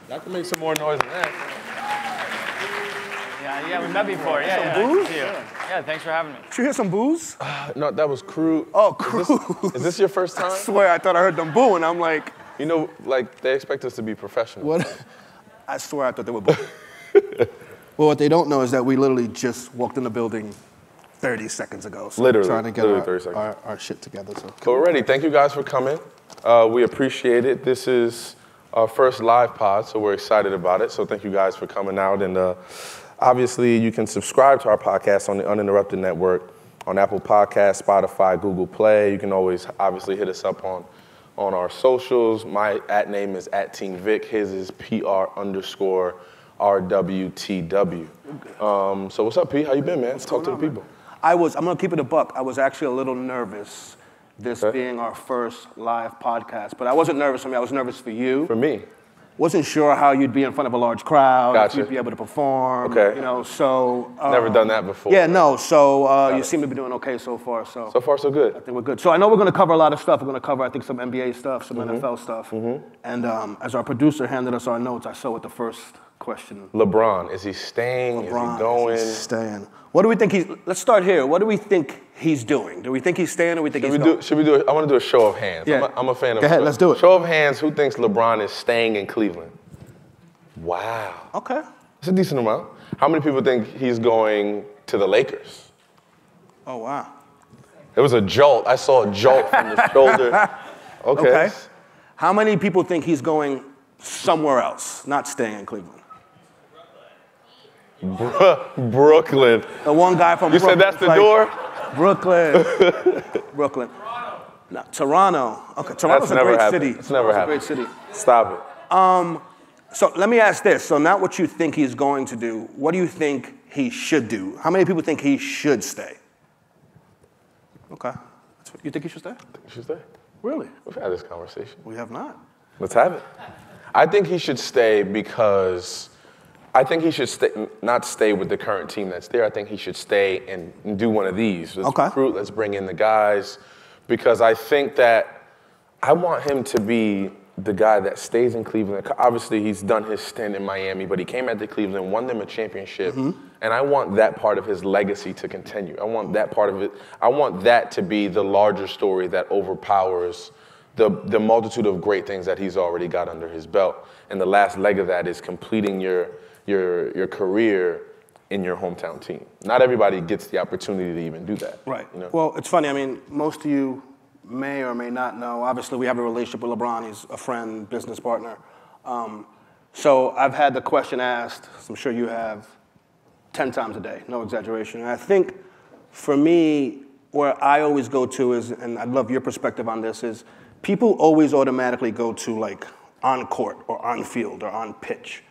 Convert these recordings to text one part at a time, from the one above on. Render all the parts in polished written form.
Y'all can make some more noise than that. Yeah, we met before. Yeah, Some booze? Yeah, thanks for having me. Did you hear some booze? No, that was Cruz. Oh, Cruz. Is this your first time? I swear, I thought I heard them booing. I'm like, You know, like, they expect us to be professional. what? I swear I thought they were booing. Well, what they don't know is that we literally just walked in the building 30 seconds ago. So Literally, trying to get literally 30 seconds. our shit together. So So already, thank you guys for coming. We appreciate it. This is our first live pod, so we're excited about it. So thank you guys for coming out. And obviously, you can subscribe to our podcast on the Uninterrupted Network, on Apple Podcasts, Spotify, Google Play. You can always obviously hit us up on our socials. My @name is @TeamVic. His is PR_RWTW. So what's up, P? How you been, man? Let's talk to the people. I'm gonna keep it a buck. I was actually a little nervous, this being our first live podcast. But I wasn't nervous for me, I was nervous for you. For me? Wasn't sure how you'd be in front of a large crowd, Gotcha. if you'd be able to perform. Okay. You know, so. Never done that before. Yeah, no, so you seem to be doing okay so far. So far, so good. I think we're good. So I know we're gonna cover a lot of stuff. We're gonna cover, I think, some NBA stuff, some NFL stuff. And as our producer handed us our notes, I saw what the first question. LeBron, is he staying? LeBron, is he going? is he staying? What do we think let's start here. What do we think he's doing? Do we think he's staying or do we think he's going? Should we do it? I want to do a show of hands. Yeah. I'm a fan of Go ahead, let's do it. Show of hands, who thinks LeBron is staying in Cleveland? Wow. Okay. It's a decent amount. How many people think he's going to the Lakers? Oh, wow. It was a jolt. I saw a jolt from the shoulder. Okay. How many people think he's going somewhere else, not staying in Cleveland? Brooklyn. The one guy from You Brooklyn. said that's the door? Brooklyn. Brooklyn. No, Toronto. Okay, Toronto's a great city. It's never happened. It's a great city. Stop it. So let me ask this. So not what you think he's going to do. What do you think he should do? How many people think he should stay? Okay. You think he should stay? I think he should stay. Really? We've had this conversation. We have not. Let's have it. I think he should stay because I think he should not stay with the current team that's there. I think he should stay and do one of these. Let's recruit, let's bring in the guys. Because I think that I want him to be the guy that stays in Cleveland. Obviously, he's done his stint in Miami, but he came out to Cleveland, won them a championship, and I want that part of his legacy to continue. I want that part of it. I want that to be the larger story that overpowers the multitude of great things that he's already got under his belt. And the last leg of that is completing your career in your hometown team. Not everybody gets the opportunity to even do that. Right. You know? Well, it's funny. I mean, most of you may or may not know. Obviously, we have a relationship with LeBron. He's a friend, business partner. So I've had the question asked, as I'm sure you have, 10 times a day, no exaggeration. And I think for me, where I always go to is, and I'd love your perspective on this, is people always automatically go to like on court or on field or on pitch.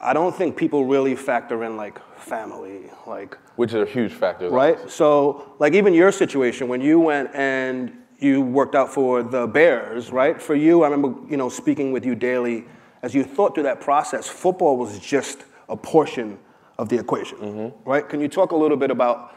I don't think people really factor in like family, like. Which is a huge factor. Right? So like even your situation, when you went and you worked out for the Bears, right? For you, I remember, speaking with you daily, as you thought through that process, football was just a portion of the equation, right? Can you talk a little bit about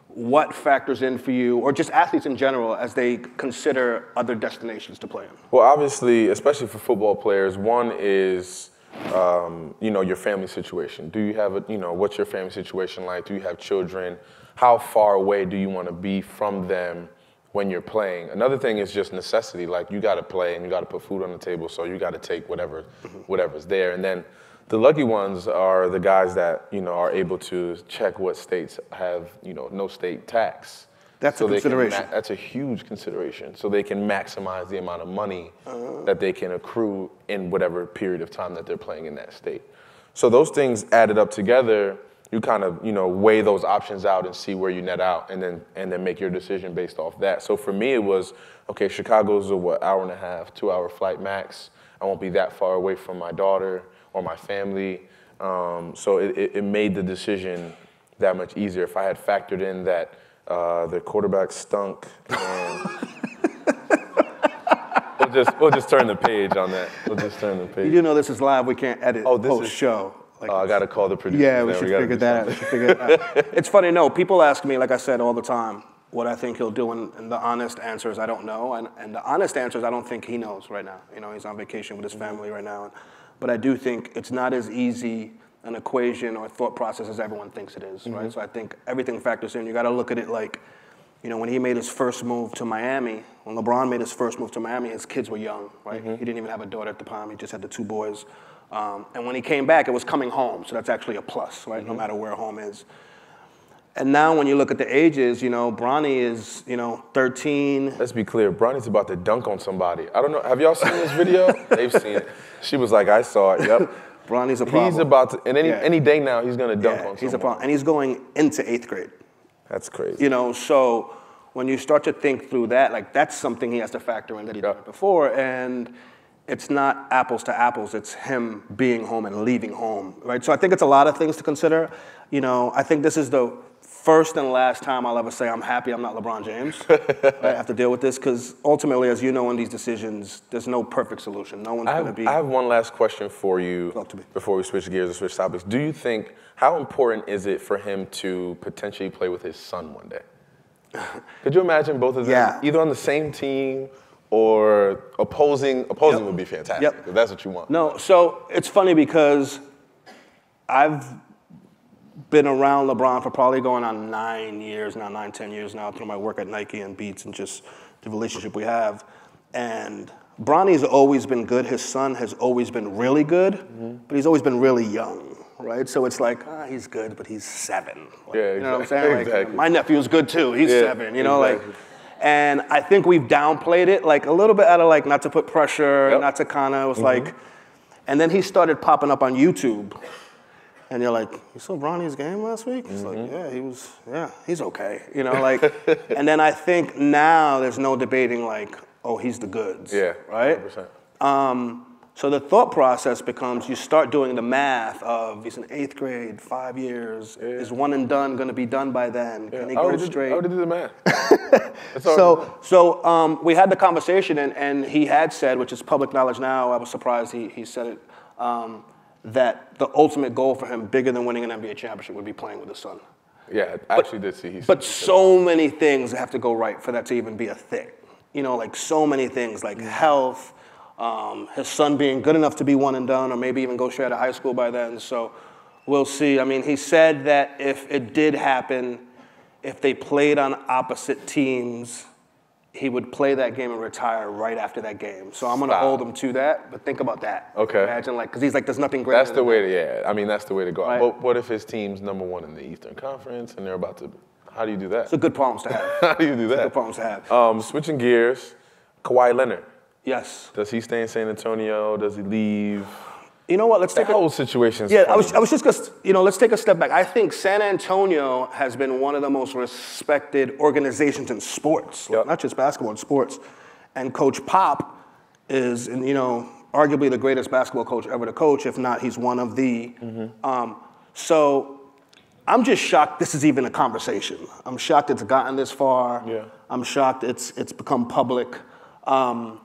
what factors in for you, or just athletes in general, as they consider other destinations to play in? Well, obviously, especially for football players, one is, your family situation. Do you have what's your family situation like? Do you have children? How far away do you want to be from them when you're playing? Another thing is just necessity. Like, you got to play and you got to put food on the table, so you got to take whatever's there. And then the lucky ones are the guys that, are able to check what states have, no state tax. That's a consideration. That's a huge consideration. So they can maximize the amount of money that they can accrue in whatever period of time that they're playing in that state. So those things added up together, you kind of, weigh those options out and see where you net out, and then make your decision based off that. So for me, it was, okay, Chicago's a hour and a half, 2-hour flight max. I won't be that far away from my daughter or my family. So it made the decision that much easier. If I had factored in that the quarterback stunk, and we'll just turn the page on that. We'll just turn the page. You do know this is live. We can't edit post-show. I got to call the producer. Yeah, we should figure that out. It's funny, no, people ask me, like I said, all the time, what I think he'll do, and the honest answer is I don't know. And the honest answer is I don't think he knows right now. He's on vacation with his family right now. but I do think it's not as easy an equation or thought process as everyone thinks it is, right? So I think everything factors in. You got to look at it like, when he made his first move to Miami, when LeBron made his first move to Miami, his kids were young, right? He didn't even have a daughter at the time. He just had the 2 boys. And when he came back, it was coming home. So that's actually a plus, right? No matter where home is. And now when you look at the ages, Bronny is, 13. Let's be clear, Bronny's about to dunk on somebody. I don't know, have y'all seen this video? They've seen it. She was like, I saw it, yep. Bronny's a problem. He's about to, and any day now, he's gonna dunk on someone. He's a problem. And he's going into 8th grade. That's crazy. So when you start to think through that, like that's something he has to factor in that he did before. And it's not apples to apples, it's him being home and leaving home, right? So I think it's a lot of things to consider. I think this is the first and last time I'll ever say I'm happy I'm not LeBron James. Right? I have to deal with this because ultimately, as you know, in these decisions, there's no perfect solution. No one's going to be. I have one last question for you Talk to me. before we switch gears and switch topics. Do you think, how important is it for him to potentially play with his son one day? Could you imagine both of them either on the same team or opposing would be fantastic. If that's what you want. No, so it's funny because I've been around LeBron for probably going on 10 years now through my work at Nike and Beats and just the relationship we have. And Bronny's always been good. His son has always been really good, but he's always been really young, right? So it's like, he's good, but he's 7. Like, you know what I'm saying? Exactly. Like, my nephew's good too. He's 7, like. And I think we've downplayed it, like a little bit out of like not to put pressure, not to kind of, it was like, and then he started popping up on YouTube. And you're like, you saw Bronny's game last week? He's like, he's okay. And then I think now there's no debating like, oh, he's the goods. Yeah, right? 100%. So the thought process becomes you start doing the math of he's in 8th grade, 5 years. Yeah. Is one and done going to be done by then? Can he go straight? I already did the math. So we had the conversation, and he had said, which is public knowledge now, I was surprised he said it, that the ultimate goal for him, bigger than winning an NBA championship, would be playing with his son. Yeah, I actually did see. But so many things have to go right for that to even be a thing. Like so many things, like health, his son being good enough to be one and done, or maybe even go straight out of high school by then. So we'll see. I mean, he said that if it did happen, if they played on opposite teams, he would play that game and retire right after that game. So I'm going to hold him to that, but think about that. Okay. Imagine, because he's like, there's nothing greater That's the way to, that's the way to go. Right. But what if his team's #1 in the Eastern Conference and they're about to, how do you do that? It's a good problems to have. How do you do that? It's a good problems to have. Switching gears, Kawhi Leonard. Yes. Does he stay in San Antonio? Does he leave? You know what? Let's take the whole situation. Yeah, I was just gonna, let's take a step back. I think San Antonio has been one of the most respected organizations in sports, not just basketball, in sports. And Coach Pop is, arguably the greatest basketball coach ever to coach. If not, he's one of the. So I'm just shocked this is even a conversation. I'm shocked it's gotten this far. Yeah. I'm shocked it's become public. I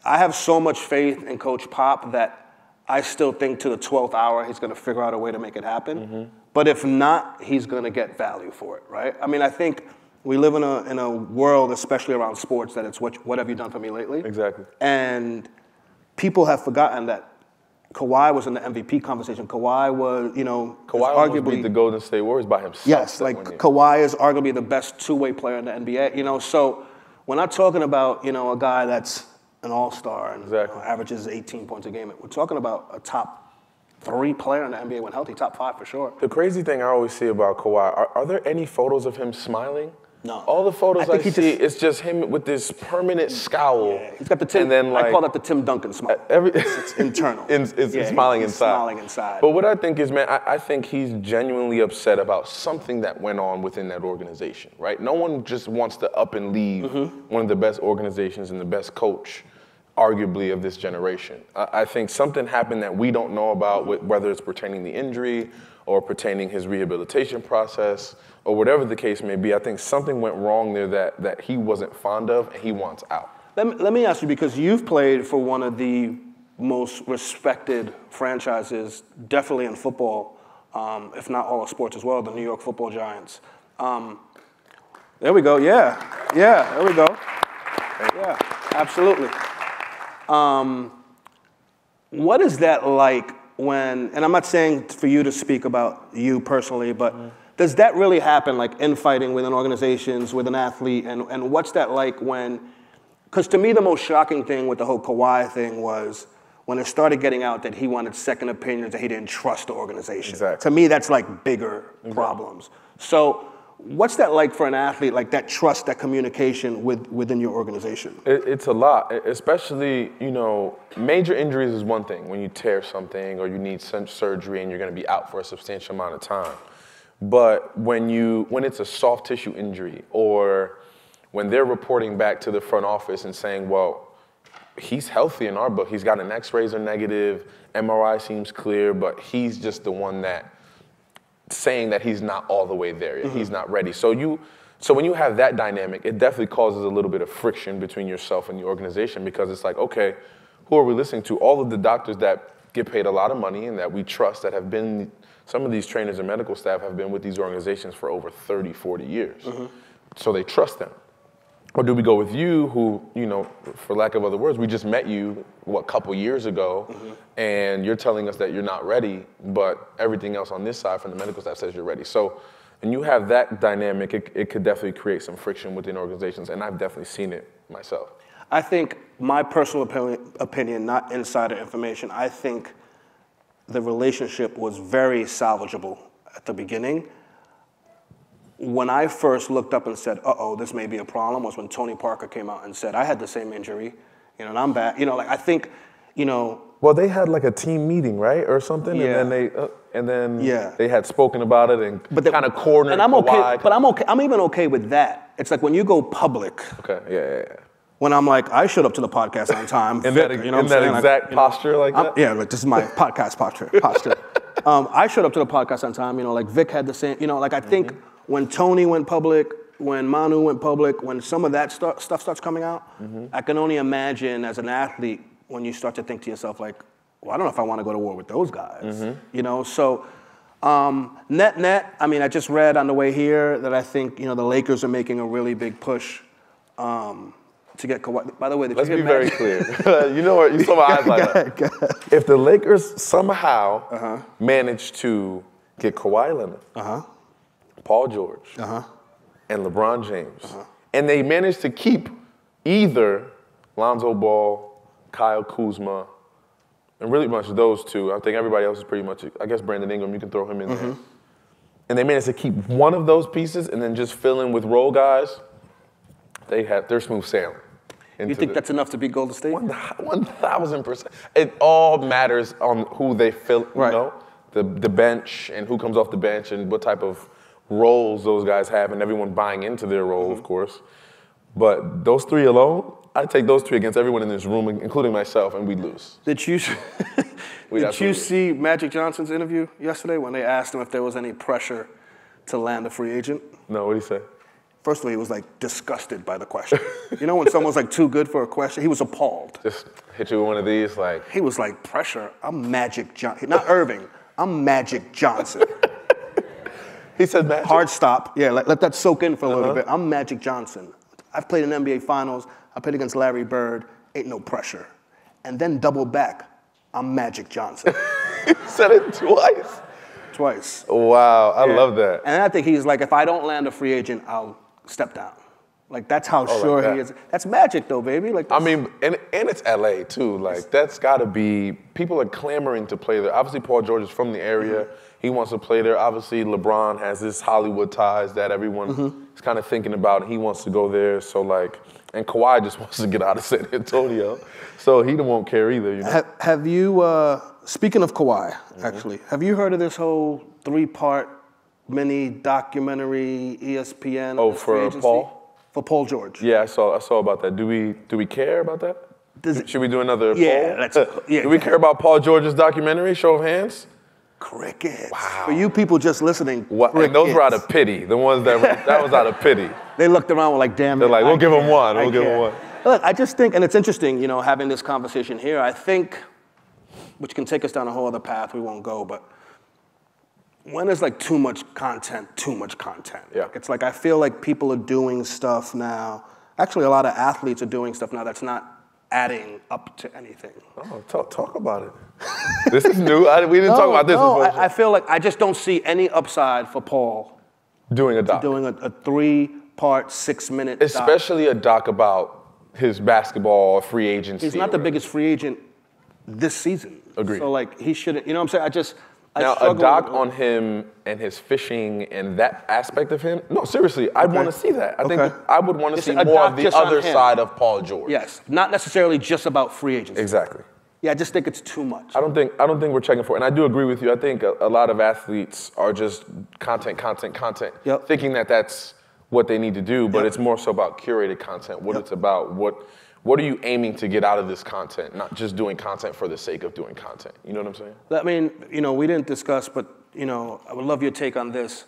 have so much faith in Coach Pop that I still think to the 12th hour he's going to figure out a way to make it happen. But if not, he's going to get value for it, right? I mean, I think we live in a world, especially around sports, that it's what have you done for me lately? Exactly. And people have forgotten that Kawhi was in the MVP conversation. Kawhi was, Kawhi arguably beat the Golden State Warriors by himself. Yes, Kawhi is arguably the best two-way player in the NBA. So we're not talking about, a guy that's an all-star and averages 18 points a game. We're talking about a top 3 player in the NBA when healthy, top 5 for sure. The crazy thing I always see about Kawhi, are there any photos of him smiling? No. All the photos I see, it's just him with this permanent scowl. Yeah, he's got the Tim, I call that the Tim Duncan smile. It's internal. It's smiling he's inside. Smiling inside. But what I think is, man, I think he's genuinely upset about something that went on within that organization, right? No one just wants to up and leave one of the best organizations and the best coach, arguably, of this generation. I think something happened that we don't know about, whether it's pertaining the injury or pertaining his rehabilitation process or whatever the case may be. I think something went wrong there that he wasn't fond of and he wants out. Let me ask you, because you've played for one of the most respected franchises, definitely in football, if not all of sports as well, the New York Football Giants. There we go, yeah, there we go. Yeah, absolutely. What is that like when, and I'm not saying for you to speak about you personally, but does that really happen, like infighting within organizations with an athlete? And what's that like when, because to me the most shocking thing with the whole Kawhi thing was when it started getting out that he wanted second opinions, that he didn't trust the organization. Exactly. To me, that's like bigger problems. So what's that like for an athlete, like that trust, that communication within your organization? It's a lot, especially, major injuries is one thing, when you tear something or you need some surgery and you're gonna be out for a substantial amount of time. But when it's a soft tissue injury, or when they're reporting back to the front office and saying, well, he's healthy in our book, he's got an X-rays are negative, MRI seems clear, but he's just the one that saying that he's not all the way there yet, he's not ready. So when you have that dynamic, it definitely causes a little bit of friction between yourself and the organization, because it's like, okay, who are we listening to? All of the doctors that get paid a lot of money and that we trust, that have been, some of these trainers and medical staff have been with these organizations for over 30, 40 years. So they trust them. Or do we go with you who, for lack of other words, we just met you, couple years ago, and you're telling us that you're not ready, but everything else on this side from the medical staff says you're ready. So, and you have that dynamic, it could definitely create some friction within organizations, and I've definitely seen it myself. I think my personal opinion, not insider information, I think the relationship was very salvageable at the beginning. When I first looked up and said, this may be a problem, was when Tony Parker came out and said, I had the same injury, and I'm bad. I think, Well, they had like a team meeting, right, or something, yeah. and then they had spoken about it and kind of cornered. And I'm okay, but I'm okay. I'm even okay with that. It's like when you go public. Okay, yeah. When I'm like, I showed up to the podcast on time. In that exact posture like that? Yeah, like this is my podcast posture. I showed up to the podcast on time, like Vic had the same, I think when Tony went public, when Manu went public, when some of that stuff starts coming out, I can only imagine as an athlete when you start to think to yourself like, well, I don't know if I want to go to war with those guys, So net, I mean, I just read on the way here that I think, the Lakers are making a really big push to get Kawhi. By the way, let's be very clear. You know what? You saw my eyes light up. If the Lakers somehow manage to get Kawhi Leonard, Paul George, and LeBron James, and they manage to keep either Lonzo Ball, Kyle Kuzma, and really much those two. I think everybody else is pretty much, I guess Brandon Ingram, you can throw him in there. And they manage to keep one of those pieces and then just fill in with role guys, they're smooth sailing. You think that's enough to beat Golden State? 1,000%. It all matters on who they fill, the bench and who comes off the bench and what type of roles those guys have, and everyone buying into their role, of course. But those three alone, I take those three against everyone in this room, including myself, and we'd lose. Did you see Magic Johnson's interview yesterday when they asked him if there was any pressure to land a free agent? No, what did he say? First of all, he was like disgusted by the question. When someone's like too good for a question, he was appalled. Just hit you with one of these, like. He was like, pressure? I'm Magic Johnson. Not Irving. I'm Magic Johnson. He said Magic? Hard stop. Yeah, let that soak in for a little bit. I'm Magic Johnson. I've played in NBA Finals. I played against Larry Bird. Ain't no pressure. And then double back. I'm Magic Johnson. He said it twice. Twice. Wow, I love that. And I think he's like, if I don't land a free agent, I'll step down. Like, that's how sure he is. That's Magic, though, baby. Like, I mean, and it's LA, too. Like, that's got to be, people are clamoring to play there. Obviously, Paul George is from the area. He wants to play there. Obviously, LeBron has this Hollywood ties that everyone is kind of thinking about, and he wants to go there. So, like, and Kawhi just wants to get out of San Antonio. So he won't care either, Have you, speaking of Kawhi, actually, have you heard of this whole 3-part mini documentary, ESPN? Oh, for Paul? For Paul George. Yeah, I saw about that. Do we care about that? Should we do another poll? Yeah. Do we care about Paul George's documentary? Show of hands. Crickets. Wow. For you people just listening, and those were out of pity. The ones that was out of pity. They looked around and were like, damn it. They're like, we'll give him one. We'll give him one. Look, I just think, and it's interesting, having this conversation here, I think, which can take us down a whole other path, we won't go, but when there's like too much content. Yeah. It's like I feel like people are doing stuff now. Actually, a lot of athletes are doing stuff now that's not adding up to anything. Oh, talk about it. This is new. We didn't talk about this before. I feel like I just don't see any upside for Paul doing a doc. Doing a 3-part, 6-minute doc. Especially a doc about his basketball free agency. He's not the biggest free agent this season. Agreed. So, like, he shouldn't, you know what I'm saying? Now, a doc on him and his fishing and that aspect of him, no, seriously, I'd want to see that. I think I would want to see more of the other side of Paul George. Yes, not necessarily just about free agency. Exactly. Yeah, I just think it's too much. I don't think we're checking for it. And I do agree with you. I think a lot of athletes are just content, thinking that that's what they need to do, but it's more so about curated content, what it's about, what are you aiming to get out of this content, not just doing content for the sake of doing content. You know what I'm saying? I mean, you know, we didn't discuss, but, you know, I would love your take on this.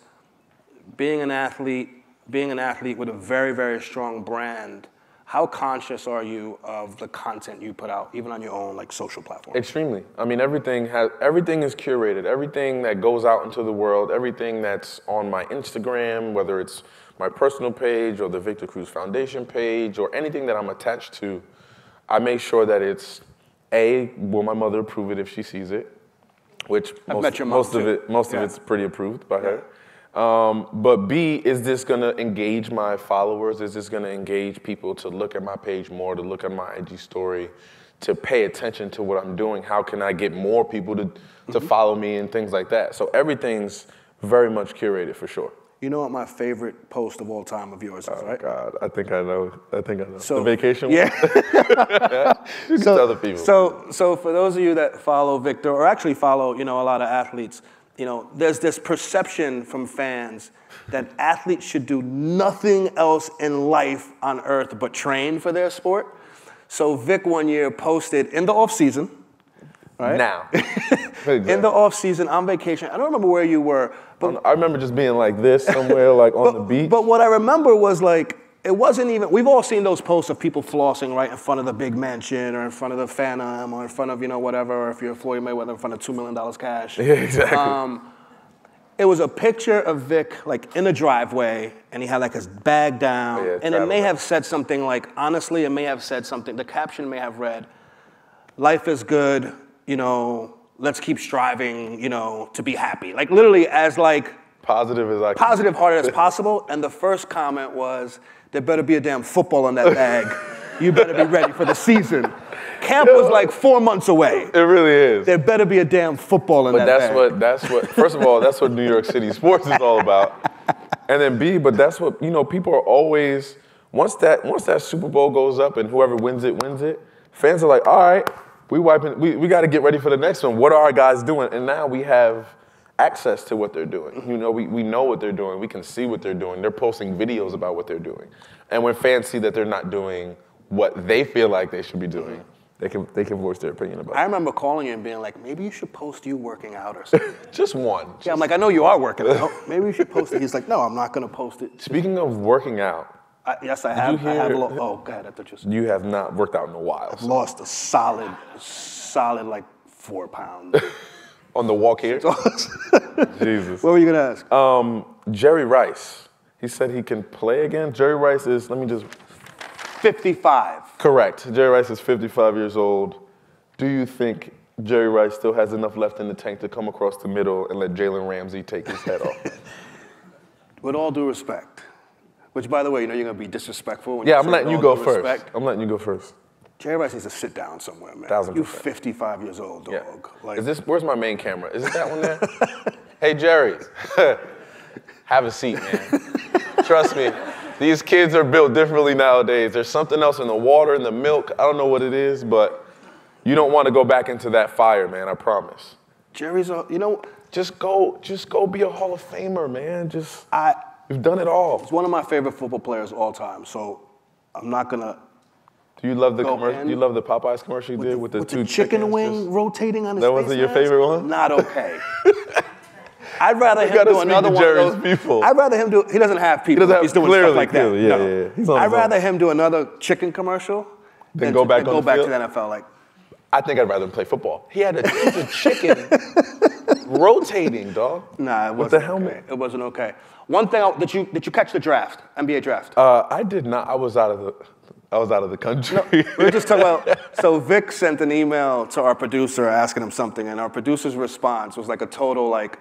Being an athlete with a very, very strong brand, how conscious are you of the content you put out, even on your own, like, social platforms? Extremely. I mean, everything is curated. Everything that goes out into the world, everything that's on my Instagram, whether it's my personal page or the Victor Cruz Foundation page or anything that I'm attached to, I make sure that it's will my mother approve it if she sees it, which most of it's pretty approved by her. But B, is this gonna engage my followers? Is this gonna engage people to look at my page more, to look at my IG story, to pay attention to what I'm doing? How can I get more people to follow me and things like that? So everything's very much curated for sure. You know what my favorite post of all time of yours is, right? God, I think I know. So, the vacation one? Yeah. You can tell the people. So for those of you that follow Victor, or actually follow, you know, a lot of athletes, you know, there's this perception from fans that athletes should do nothing else in life on earth but train for their sport. So Vic one year posted in the off season, right? Now. In the off season, on vacation. I don't remember where you were. But I remember just being like this somewhere, like on the beach. But what I remember was like, it wasn't even, we've all seen those posts of people flossing right in front of the big mansion or in front of the Phantom or in front of, you know, whatever, or if you're Floyd Mayweather, in front of $2 million cash. Yeah, exactly. It was a picture of Vic like in a driveway and he had like his bag down and it may have said something like, honestly, it may have said something, the caption may have read, life is good, you know, let's keep striving, you know, to be happy. Like literally as like positive-hearted as possible. And the first comment was, there better be a damn football in that bag. You better be ready for the season. Camp was like 4 months away. It really is. There better be a damn football in that bag. But that's what, first of all, that's what New York City sports is all about. And then B, but that's what, you know, people are always, once that Super Bowl goes up and whoever wins it, fans are like, all right, we got to get ready for the next one. What are our guys doing? And now we have access to what they're doing. You know, we know what they're doing. We can see what they're doing. They're posting videos about what they're doing. And when fans see that they're not doing what they feel like they should be doing, they can voice their opinion about it. I remember calling you and being like, maybe you should post you working out or something. Just one. Yeah, I'm like, I know you are working out. Maybe you should post it. He's like, no, I'm not going to post it. Speaking of working out. Yes, I have. Oh, go ahead. I thought you have not worked out in a while. I've lost a solid like 4 pounds. On the walk here? Jesus. What were you going to ask? Jerry Rice. He said he can play again. Jerry Rice is, 55. Correct. Jerry Rice is 55 years old. Do you think Jerry Rice still has enough left in the tank to come across the middle and let Jalen Ramsey take his head off? With all due respect, which, by the way, you know you're going to be disrespectful. Yeah, I'm letting you go first. I'm letting you go first. Jerry Rice needs to sit down somewhere, man. 1,000%. You're 55 years old, dog. Yeah. Like, where's my main camera? Is it that one there? Hey, Jerry, have a seat, man. Trust me, these kids are built differently nowadays. There's something else in the water, in the milk. I don't know what it is, but you don't want to go back into that fire, man, I promise. Jerry's, you know. Just go be a Hall of Famer, man. You've done it all. He's one of my favorite football players of all time, so I'm not going to. Do you love the commercial? Do you love the Popeyes commercial you did with the two chicken wing rotating on his face? That wasn't your favorite one? Not okay. I'd rather him do another one of those. People. I'd rather him do. He doesn't have people. He's doing stuff like that. Yeah. I'd rather him do another chicken commercial than go back to the NFL. Like, I think I'd rather him play football. He had a piece of chicken rotating, dog. Nah, it wasn't. With the helmet. Okay. It wasn't okay. One thing did you catch the draft, NBA draft? I did not. I was out of the. I was out of the country. No, we were just talking about, so Vic sent an email to our producer asking him something, and our producer's response was like a total, like,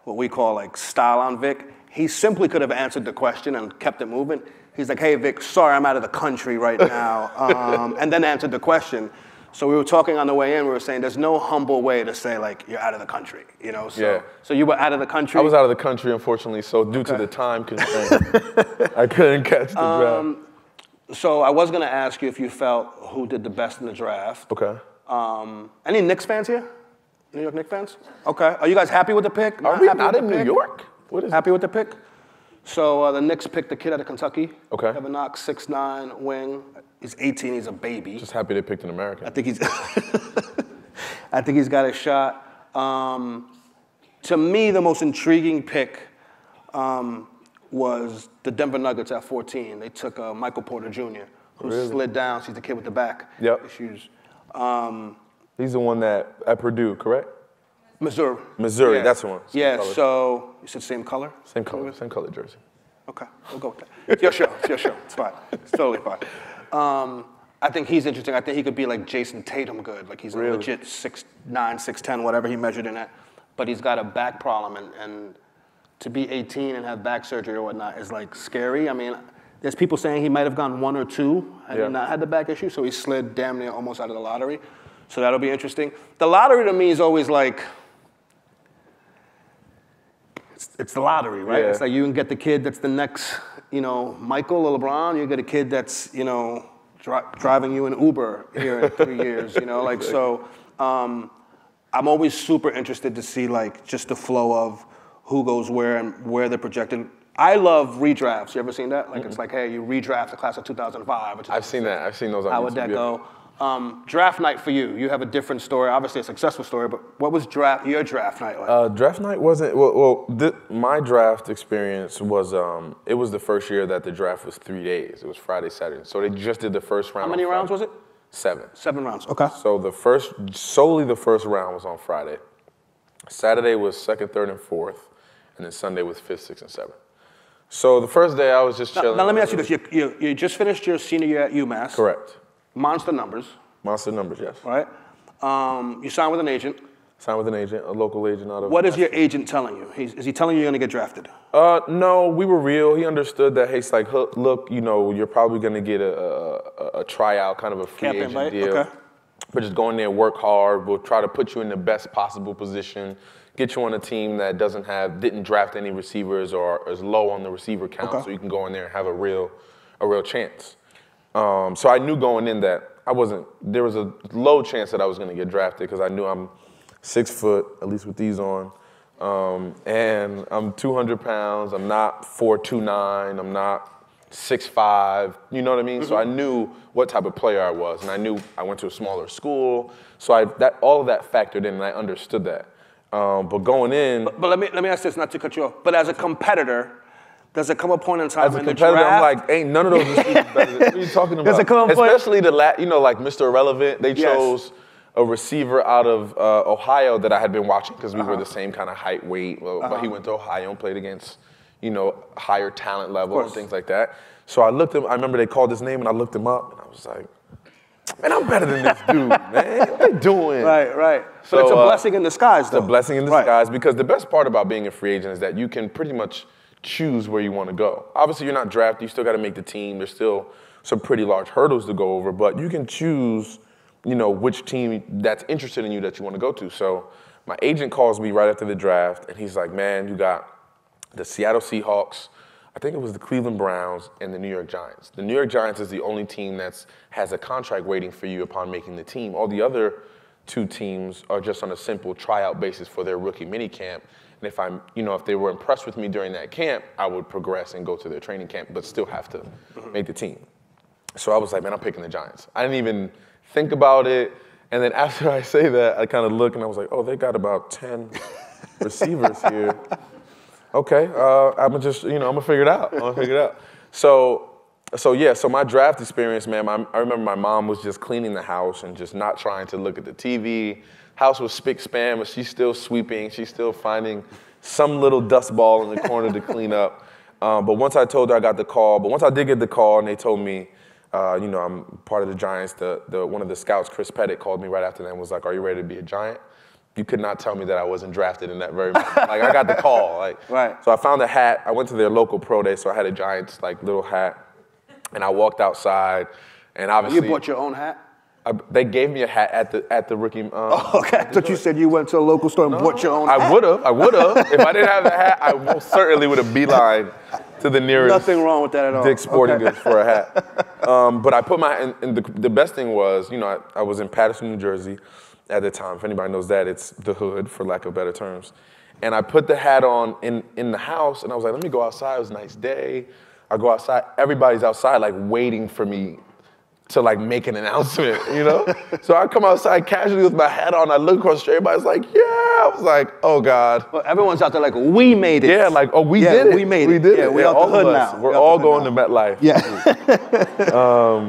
what we call like style on Vic. He simply could have answered the question and kept it moving. He's like, hey Vic, sorry, I'm out of the country right now, and then answered the question. So we were talking on the way in, we were saying there's no humble way to say like, you're out of the country, you know? So, yeah. So you were out of the country? I was out of the country, unfortunately, so due to the time constraint, I couldn't catch the draft. So I was going to ask you if you felt who did the best in the draft. Okay. Any Knicks fans here? New York Knicks fans? Okay. Are you guys happy with the pick? Are we not in New York? What is happy with the pick? So the Knicks picked the kid out of Kentucky. Okay. Kevin Knox, 6'9", wing. He's 18, he's a baby. Just happy they picked an American. I think he's I think he's got a shot. To me, the most intriguing pick was the Denver Nuggets at 14. They took Michael Porter Jr., who slid down. So he's the kid with the back issues. He's the one that at Purdue, correct? Missouri. Missouri, yeah. that's the one. Same color. So you said same color? Same color jersey. Okay, we'll go with that. It's your show, it's your show. It's fine, it's totally fine. I think he's interesting. I think he could be like Jason Tatum good. Like he's a legit 6'9", 6'10", whatever he measured in at. But he's got a back problem, and to be 18 and have back surgery or whatnot is like scary. I mean, there's people saying he might have gone 1 or 2 had he not had the back issue, so he slid damn near almost out of the lottery. So that'll be interesting. The lottery to me is always like, it's the lottery, right? Yeah. It's like you can get the kid that's the next, you know, Michael or LeBron. You get a kid that's, you know, driving you an Uber here in 3 years, you know? Like, so I'm always super interested to see, like, just the flow of who goes where and where they're projected. I love redrafts. You ever seen that? Like, it's like, hey, you redraft the class of 2005. I've seen that. I've seen those on YouTube. How would that go? Draft night for you. You have a different story, obviously a successful story, but what was your draft night like? Draft night wasn't, my draft experience was, it was the first year that the draft was 3 days. It was Friday, Saturday. So they just did the first round. How many rounds was it? 7. 7 rounds, okay. So solely the first round was on Friday. Saturday was 2nd, 3rd, and 4th, and then Sunday was 5th, 6th, and 7th. So the first day I was just chilling. Now let me ask you this, you just finished your senior year at UMass. Correct. Monster numbers. Monster numbers, yes. Right? You signed with an agent. Signed with an agent, a local agent out of... What is your agent telling you? Is he telling you you're going to get drafted? No, we were real. He understood that, hey, it's like, look, you know, you're probably going to get a tryout, kind of a free agent deal. Okay. But just go in there, work hard. We'll try to put you in the best possible position, get you on a team that didn't draft any receivers or is low on the receiver count, so you can go in there and have a real chance. So I knew going in that there was a low chance that I was going to get drafted because I knew I'm 6 foot, at least with these on, and I'm 200 pounds. I'm not 4'2'9". I'm not 6'5". You know what I mean? Mm-hmm. So I knew what type of player I was, and I knew I went to a smaller school. So all of that factored in, and I understood that. But going in, but let me ask this, not to cut you off. But as a competitor, does it come a point in time in the draft? I'm like, ain't none of those receivers better than, what are you talking about? Does it come a point? Especially like Mr. Relevant, they chose a receiver out of Ohio that I had been watching because we were the same kind of height, weight, but he went to Ohio and played against, you know, higher talent level and things like that. So I remember they called his name and I looked him up and I was like, man, I'm better than this dude, man. What are they doing? Right. So it's a blessing in disguise, though. It's a blessing in disguise because the best part about being a free agent is that you can pretty much choose where you want to go. Obviously, you're not drafted. You still got to make the team. There's still some pretty large hurdles to go over, but you can choose, you know, which team that's interested in you that you want to go to. So my agent calls me right after the draft, and he's like, man, you got the Seattle Seahawks, I think it was the Cleveland Browns, and the New York Giants. The New York Giants is the only team that has a contract waiting for you upon making the team. All the other 2 teams are just on a simple tryout basis for their rookie minicamp. And if they were impressed with me during that camp, I would progress and go to their training camp, but still have to make the team. So I was like, man, I'm picking the Giants. I didn't even think about it. And then after I say that, I kind of look and I was like, oh, they got about 10 receivers here. Okay, I'm gonna figure it out. So my draft experience, man, I remember my mom was just cleaning the house and just not trying to look at the TV. House was spick-span, but she's still sweeping. She's still finding some little dust ball in the corner to clean up. But once I told her I got the call, once I did get the call and they told me I'm part of the Giants. One of the scouts, Chris Pettit, called me right after that and was like, "Are you ready to be a Giant?" You could not tell me that I wasn't drafted in that very moment. Like, I got the call. Right. So I found a hat. I went to their local pro day, so I had a Giants little hat, and I walked outside, and obviously You bought your own hat? They gave me a hat at the rookie. Okay. I thought you said you went to a local store and bought your own hat. I would have. If I didn't have the hat, I most certainly would have beeline to the nearest. Nothing wrong with that at all. Dick's Sporting Goods for a hat. But I put and the best thing was, I was in Paterson, New Jersey at the time. If anybody knows that, it's the hood, for lack of better terms. And I put the hat on in the house, and I was like, let me go outside. It was a nice day. I go outside. Everybody's outside, waiting for me to make an announcement, So I come outside casually with my hat on. I look across the street. Everybody's like, yeah. I was like, oh God. Well, everyone's out there we made it. Yeah, we did it. We made it. We did it. We're out the hood now. We're all going to MetLife. Yeah.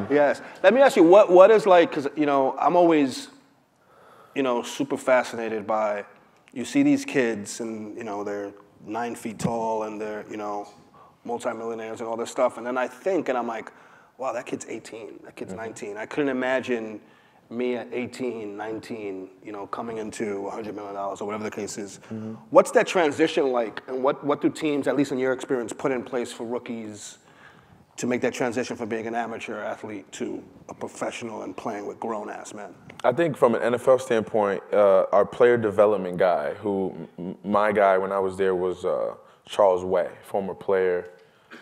Yes. Let me ask you, what is because, I'm always, super fascinated by, you see these kids and, they're 9 feet tall and they're, multimillionaires and all this stuff. And then I think, and I'm like, wow, that kid's 18, that kid's 19. I couldn't imagine me at 18, 19, coming into $100 million or whatever the case is. What's that transition like, and what do teams, at least in your experience, put in place for rookies to make that transition from being an amateur athlete to a professional and playing with grown-ass men? I think from an NFL standpoint, our player development guy, my guy when I was there was Charles Way, former player.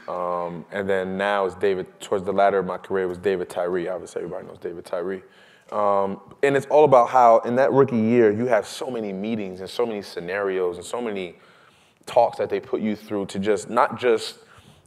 And then now it's towards the latter of my career, was David Tyree. Obviously, everybody knows David Tyree. And it's all about how, in that rookie year, you have so many meetings and so many scenarios and so many talks that they put you through to not just,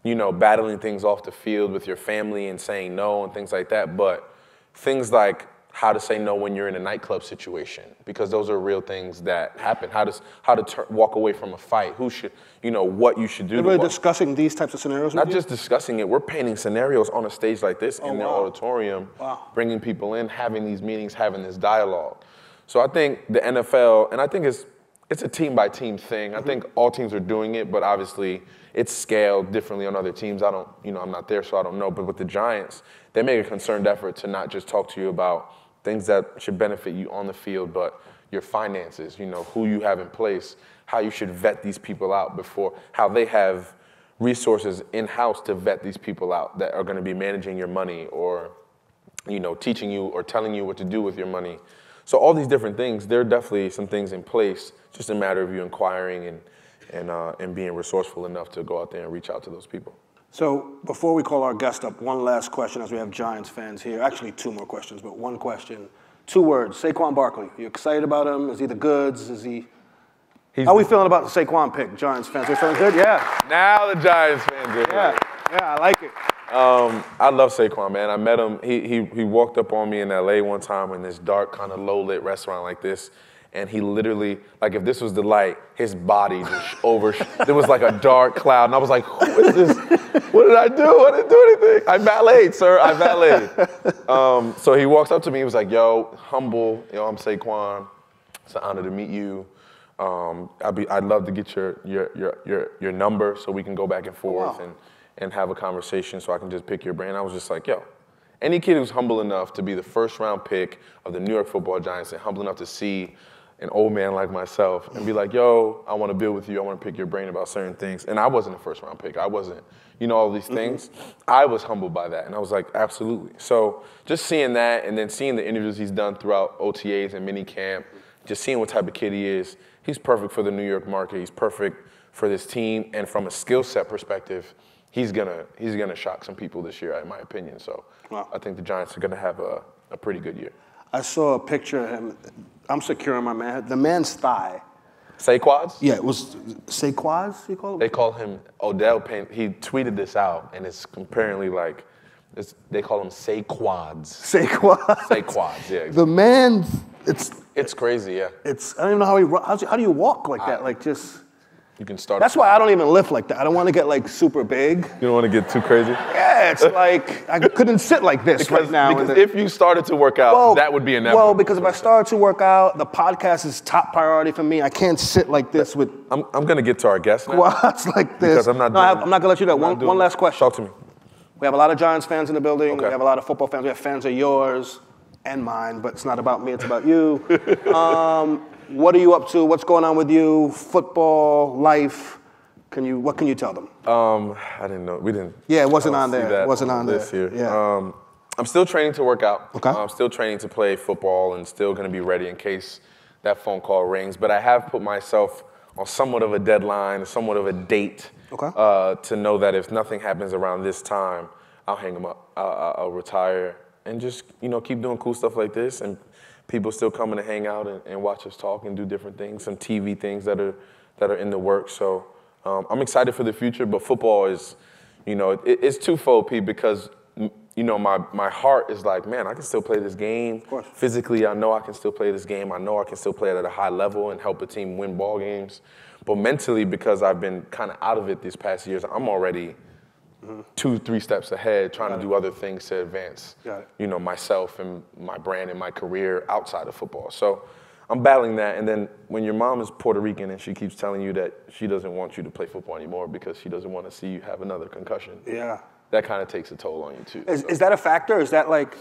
battling things off the field with your family and saying no and things like that, but things like how to say no when you're in a nightclub situation, because those are real things that happen. How to walk away from a fight. Who should, what you should do. They're really discussing these types of scenarios with you? Not just discussing it. We're painting scenarios on a stage like this in the auditorium, bringing people in, having these meetings, having this dialogue. So I think the NFL, and I think it's a team-by-team thing. I think all teams are doing it, but obviously it's scaled differently on other teams. I'm not there, so I don't know. But with the Giants, they make a concerted effort to not just talk to you about things that should benefit you on the field, but your finances, who you have in place, how you should vet these people out before, how they have resources in-house to vet these people out that are going to be managing your money or, teaching you or telling you what to do with your money. So all these different things, there are definitely some things in place. It's just a matter of you inquiring and being resourceful enough to go out there and reach out to those people. So before we call our guest up, one last question as we have Giants fans here. Actually, 2 more questions, but one question. 2 words, Saquon Barkley. You excited about him? Is he the goods? How are we feeling about the Saquon pick, Giants fans? Are we feeling good? Yeah. Now the Giants fans are here. Yeah, I like it. I love Saquon, man. I met him. He walked up on me in L.A. one time in this dark, kind of low-lit restaurant like this. And he literally, if this was the light, his body just there was like a dark cloud. And I was like, who is this? What did I do? I didn't do anything. I valeted, sir. I valeted. So he walks up to me. He was like, yo, humble. I'm Saquon. It's an honor to meet you. I'd love to get your number so we can go back and forth and have a conversation so I can just pick your brain. I was just like, yo, any kid who's humble enough to be the first-round pick of the New York Football Giants and humble enough to see an old man like myself and be like, yo, I want to build with you. I want to pick your brain about certain things. And I wasn't a first-round pick. I wasn't, all these things. I was humbled by that. And I was like, absolutely. So just seeing that and then seeing the interviews he's done throughout OTAs and minicamp, just seeing what type of kid he is, he's perfect for the New York market. He's perfect for this team. And from a skill set perspective, he's gonna shock some people this year, in my opinion. So I think the Giants are gonna have a pretty good year. I saw a picture of him. I'm securing my man. The man's thigh. Saquads? Yeah, it was Saquads, you call him? They call him Odell Payne. He tweeted this out, and it's apparently they call him Saquads. Saquads? Saquads, yeah. The man, it's crazy, yeah. I don't even know how do you walk like that? You can start. That's why I don't even lift like that. I don't want to get super big. You don't want to get too crazy? Yeah, it's like I couldn't sit like this right now. Because if you started to work out, that would be inevitable. Well, because if I started to work out, the podcast is top priority for me. I can't sit like this with. I'm going to get to our guest now. Squats like this. Because I'm not. I'm not going to let you do that. One last question. Talk to me. We have a lot of Giants fans in the building. Okay. We have a lot of football fans. We have fans of yours and mine, but it's not about me, it's about you. What are you up to? What's going on with you? Football, life? What can you tell them? I didn't know. We didn't. Yeah, it wasn't on see there. that It wasn't on this there. year. Yeah. I'm still training to work out. Okay. I'm still training to play football and still going to be ready in case that phone call rings. But I have put myself on somewhat of a deadline, somewhat of a date, to know that if nothing happens around this time, I'll hang them up. I'll retire and just keep doing cool stuff like this, and people still coming to hang out and watch us talk and do different things, some TV things that are in the works. So I'm excited for the future. But football is, it's twofold, Pete, because my heart is like, man, I can still play this game. Of course. Physically, I know I can still play this game. I know I can still play it at a high level and help a team win ball games. But mentally, because I've been kind of out of it these past years, I'm already 2-3 steps ahead trying to do other things to advance, myself and my brand and my career outside of football. So I'm battling that. And then when your mom is Puerto Rican and she keeps telling you that she doesn't want you to play football anymore because she doesn't want to see you have another concussion. Yeah. That kind of takes a toll on you too. Is that a factor? Is that like,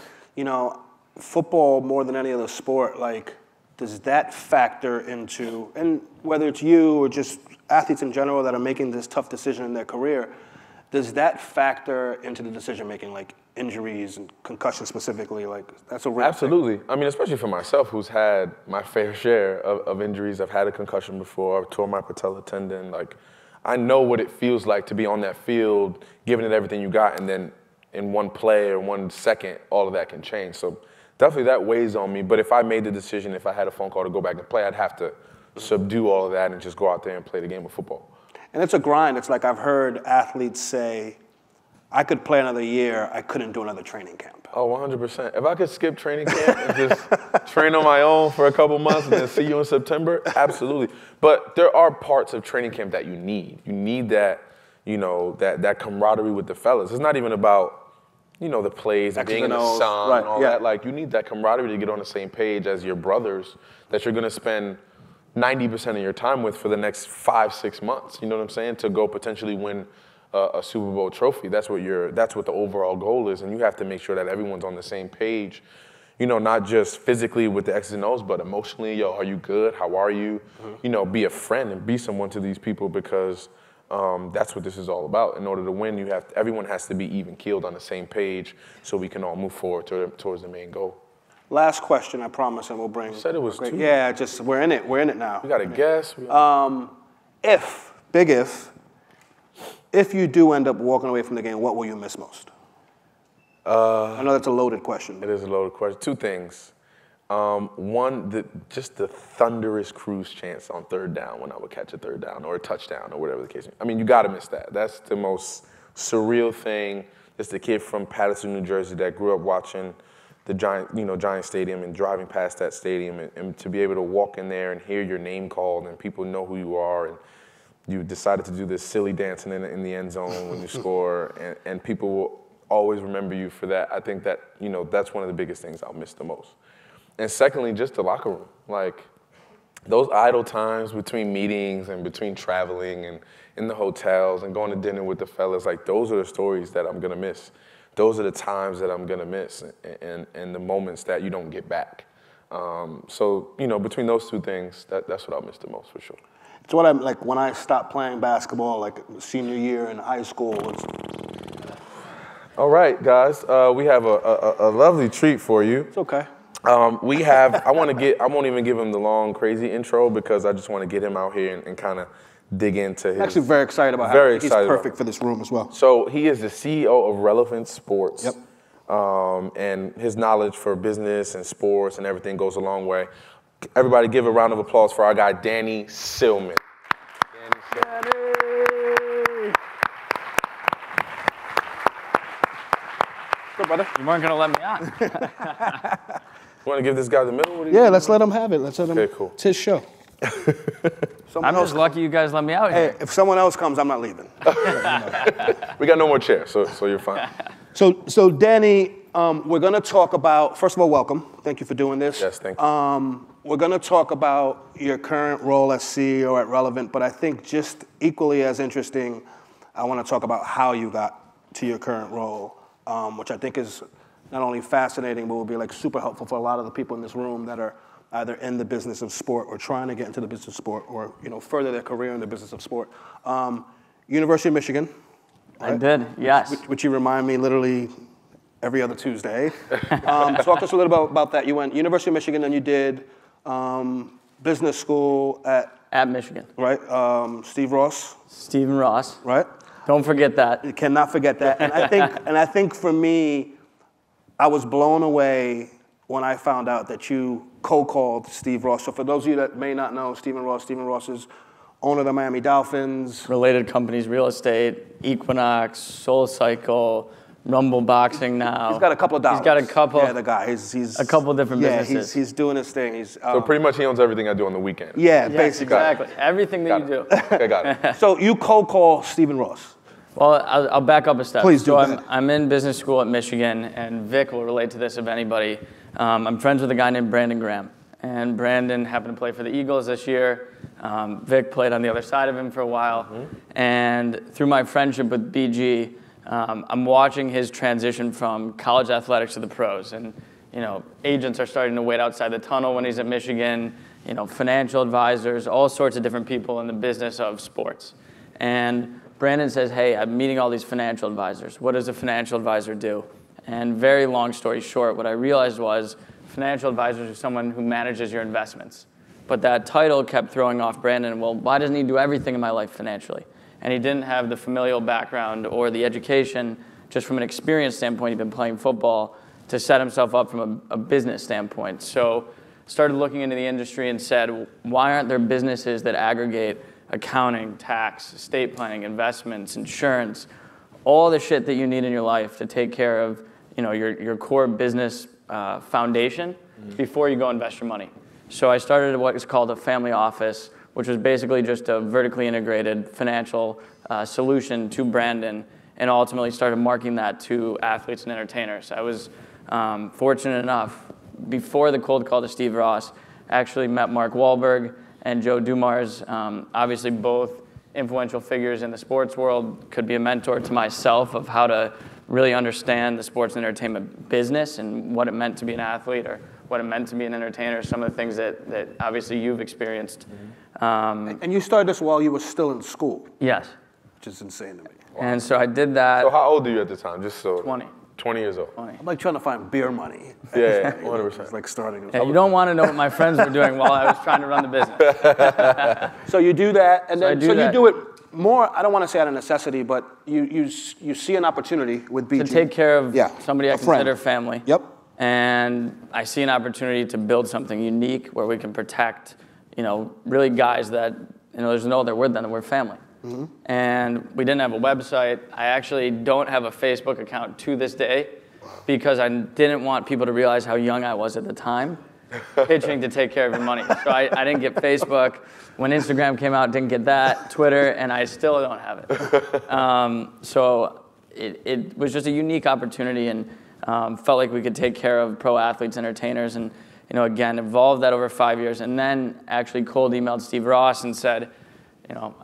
football more than any other sport, like, does that factor into, and whether it's you or just athletes in general that are making this tough decision in their career, does that factor into the decision making, like injuries and concussions specifically? Like, that's a real Absolutely. I mean, especially for myself, who's had my fair share of injuries. I've had a concussion before. I've tore my patella tendon. Like, I know what it feels like to be on that field, giving it everything you got, and then in one play or 1 second, all of that can change. So definitely that weighs on me. But if I made the decision, if I had a phone call to go back and play, I'd have to subdue all of that and just go out there and play the game of football. And it's a grind. It's like I've heard athletes say, I could play another year, I couldn't do another training camp. Oh, 100%. If I could skip training camp and just train on my own for a couple months and then see you in September, absolutely. But there are parts of training camp that you need. You need that, that camaraderie with the fellas. It's not even about, the plays and being in the sun and all that. Like, you need that camaraderie to get on the same page as your brothers that you're going to spend 90% of your time with for the next 5-6 months. You know what I'm saying? To go potentially win a Super Bowl trophy. That's what the overall goal is, and you have to make sure that everyone's on the same page. Not just physically with the X's and O's, but emotionally. Yo, are you good? How are you? Be a friend and be someone to these people because that's what this is all about. In order to win, everyone has to be even keeled on the same page so we can all move forward towards the main goal. Last question, I promise, and we'll bring. You said it was two. Yeah, we're in it now. We got to guess. If you do end up walking away from the game, what will you miss most? I know that's a loaded question. It is a loaded question. 2 things. One, just the thunderous Cruz chants on third down when I would catch a third down or a touchdown or whatever the case may be. I mean, you got to miss that. That's the most surreal thing. It's the kid from Paterson, New Jersey that grew up watching the Giant Stadium and driving past that stadium and to be able to walk in there and hear your name called and people know who you are and you decided to do this silly dancing in the end zone when you score and people will always remember you for that. I think that, that's one of the biggest things I'll miss the most. And secondly, just the locker room. Like, those idle times between meetings and between traveling and in the hotels and going to dinner with the fellas, like, those are the stories that I'm going to miss. Those are the times that I'm going to miss and the moments that you don't get back. So, between those 2 things, that's what I'll miss the most for sure. It's what I'm like when I stopped playing basketball, like senior year in high school. All right, guys, we have a lovely treat for you. It's okay. I won't even give him the long, crazy intro because I just want to get him out here and kind of dig into his. I'm actually very excited about him. He's perfect for this room as well. So he is the CEO of Relevant Sports. Yep. And his knowledge for business and sports and everything goes a long way. Everybody give a round of applause for our guy, Daniel Sillman. Danny. Good, brother. You weren't going to let me on. You want to give this guy the middle? Yeah, let's let him have it. Okay, cool. It's his show. I'm just lucky you guys let me out here. Hey, if someone else comes, I'm not leaving. We got no more chairs, so you're fine. So Danny, we're going to talk about, first of all, welcome. Thank you for doing this. Yes, thank you. We're going to talk about your current role as CEO at Relevant, but I think just equally as interesting, I want to talk about how you got to your current role, which I think is not only fascinating, but will be like super helpful for a lot of the people in this room that are either in the business of sport or trying to get into the business of sport or further their career in the business of sport. University of Michigan. Right? I did, yes. Which you remind me literally every other Tuesday. Talk to us a little about that. You went University of Michigan, then you did business school at Michigan. Right, Steve Ross. Stephen Ross. Right. Don't forget that. You cannot forget that. And I think for me, I was blown away when I found out that you co-called Steve Ross. So for those of you that may not know Stephen Ross is owner of the Miami Dolphins. Related companies, real estate, Equinox, SoulCycle, Rumble Boxing now. He's got a couple of dollars. He's got a couple. Yeah, the guy. He's a couple different businesses. He's doing his thing. So pretty much he owns everything I do on the weekend. Yeah, yes, basically. Exactly. Everything that you do. I got it. So you co-call Stephen Ross. Well, I'll back up a step. Please do. So I'm in business school at Michigan, and Vic will relate to this if anybody. I'm friends with a guy named Brandon Graham. And Brandon happened to play for the Eagles this year. Vic played on the other side of him for a while. Mm-hmm. And through my friendship with BG, I'm watching his transition from college athletics to the pros. And, agents are starting to wait outside the tunnel when he's at Michigan, financial advisors, all sorts of different people in the business of sports. And Brandon says, hey, I'm meeting all these financial advisors. What does a financial advisor do? And very long story short, what I realized was financial advisors are someone who manages your investments. But that title kept throwing off Brandon. Well, why doesn't he do everything in my life financially? And he didn't have the familial background or the education, just from an experience standpoint, he'd been playing football, to set himself up from a business standpoint. So started looking into the industry and said, why aren't there businesses that aggregate accounting, tax, estate planning, investments, insurance, all the shit that you need in your life to take care of your core business foundation before you go invest your money. So I started what is called a family office, which was basically just a vertically integrated financial solution to Brandon, and ultimately started marketing that to athletes and entertainers. I was fortunate enough, before the cold call to Steve Ross, actually met Mark Wahlberg and Joe Dumars, obviously both influential figures in the sports world, could be a mentor to myself of how to really understand the sports and entertainment business and what it meant to be an athlete or what it meant to be an entertainer, some of the things that obviously you've experienced. And you started this while you were still in school. Yes. Which is insane to me. Wow. And so I did that. So how old are you at the time? Just so 20. 20 years old. 20. I'm like trying to find beer money. Yeah, 100%. It's like starting. Yeah, you don't want to know what my friends were doing while I was trying to run the business. So you do that, and then you do it more. I don't want to say out of necessity, but you see an opportunity with BG to take care of somebody I consider family. Yep. And I see an opportunity to build something unique where we can protect, really guys that there's no other word than we're family. Mm-hmm. And we didn't have a website. I actually don't have a Facebook account to this day because I didn't want people to realize how young I was at the time, pitching to take care of your money. So I didn't get Facebook. When Instagram came out, didn't get that, Twitter, and I still don't have it. So it was just a unique opportunity and felt like we could take care of pro athletes, entertainers, and again, evolved that over 5 years, and then actually cold emailed Steve Ross and said,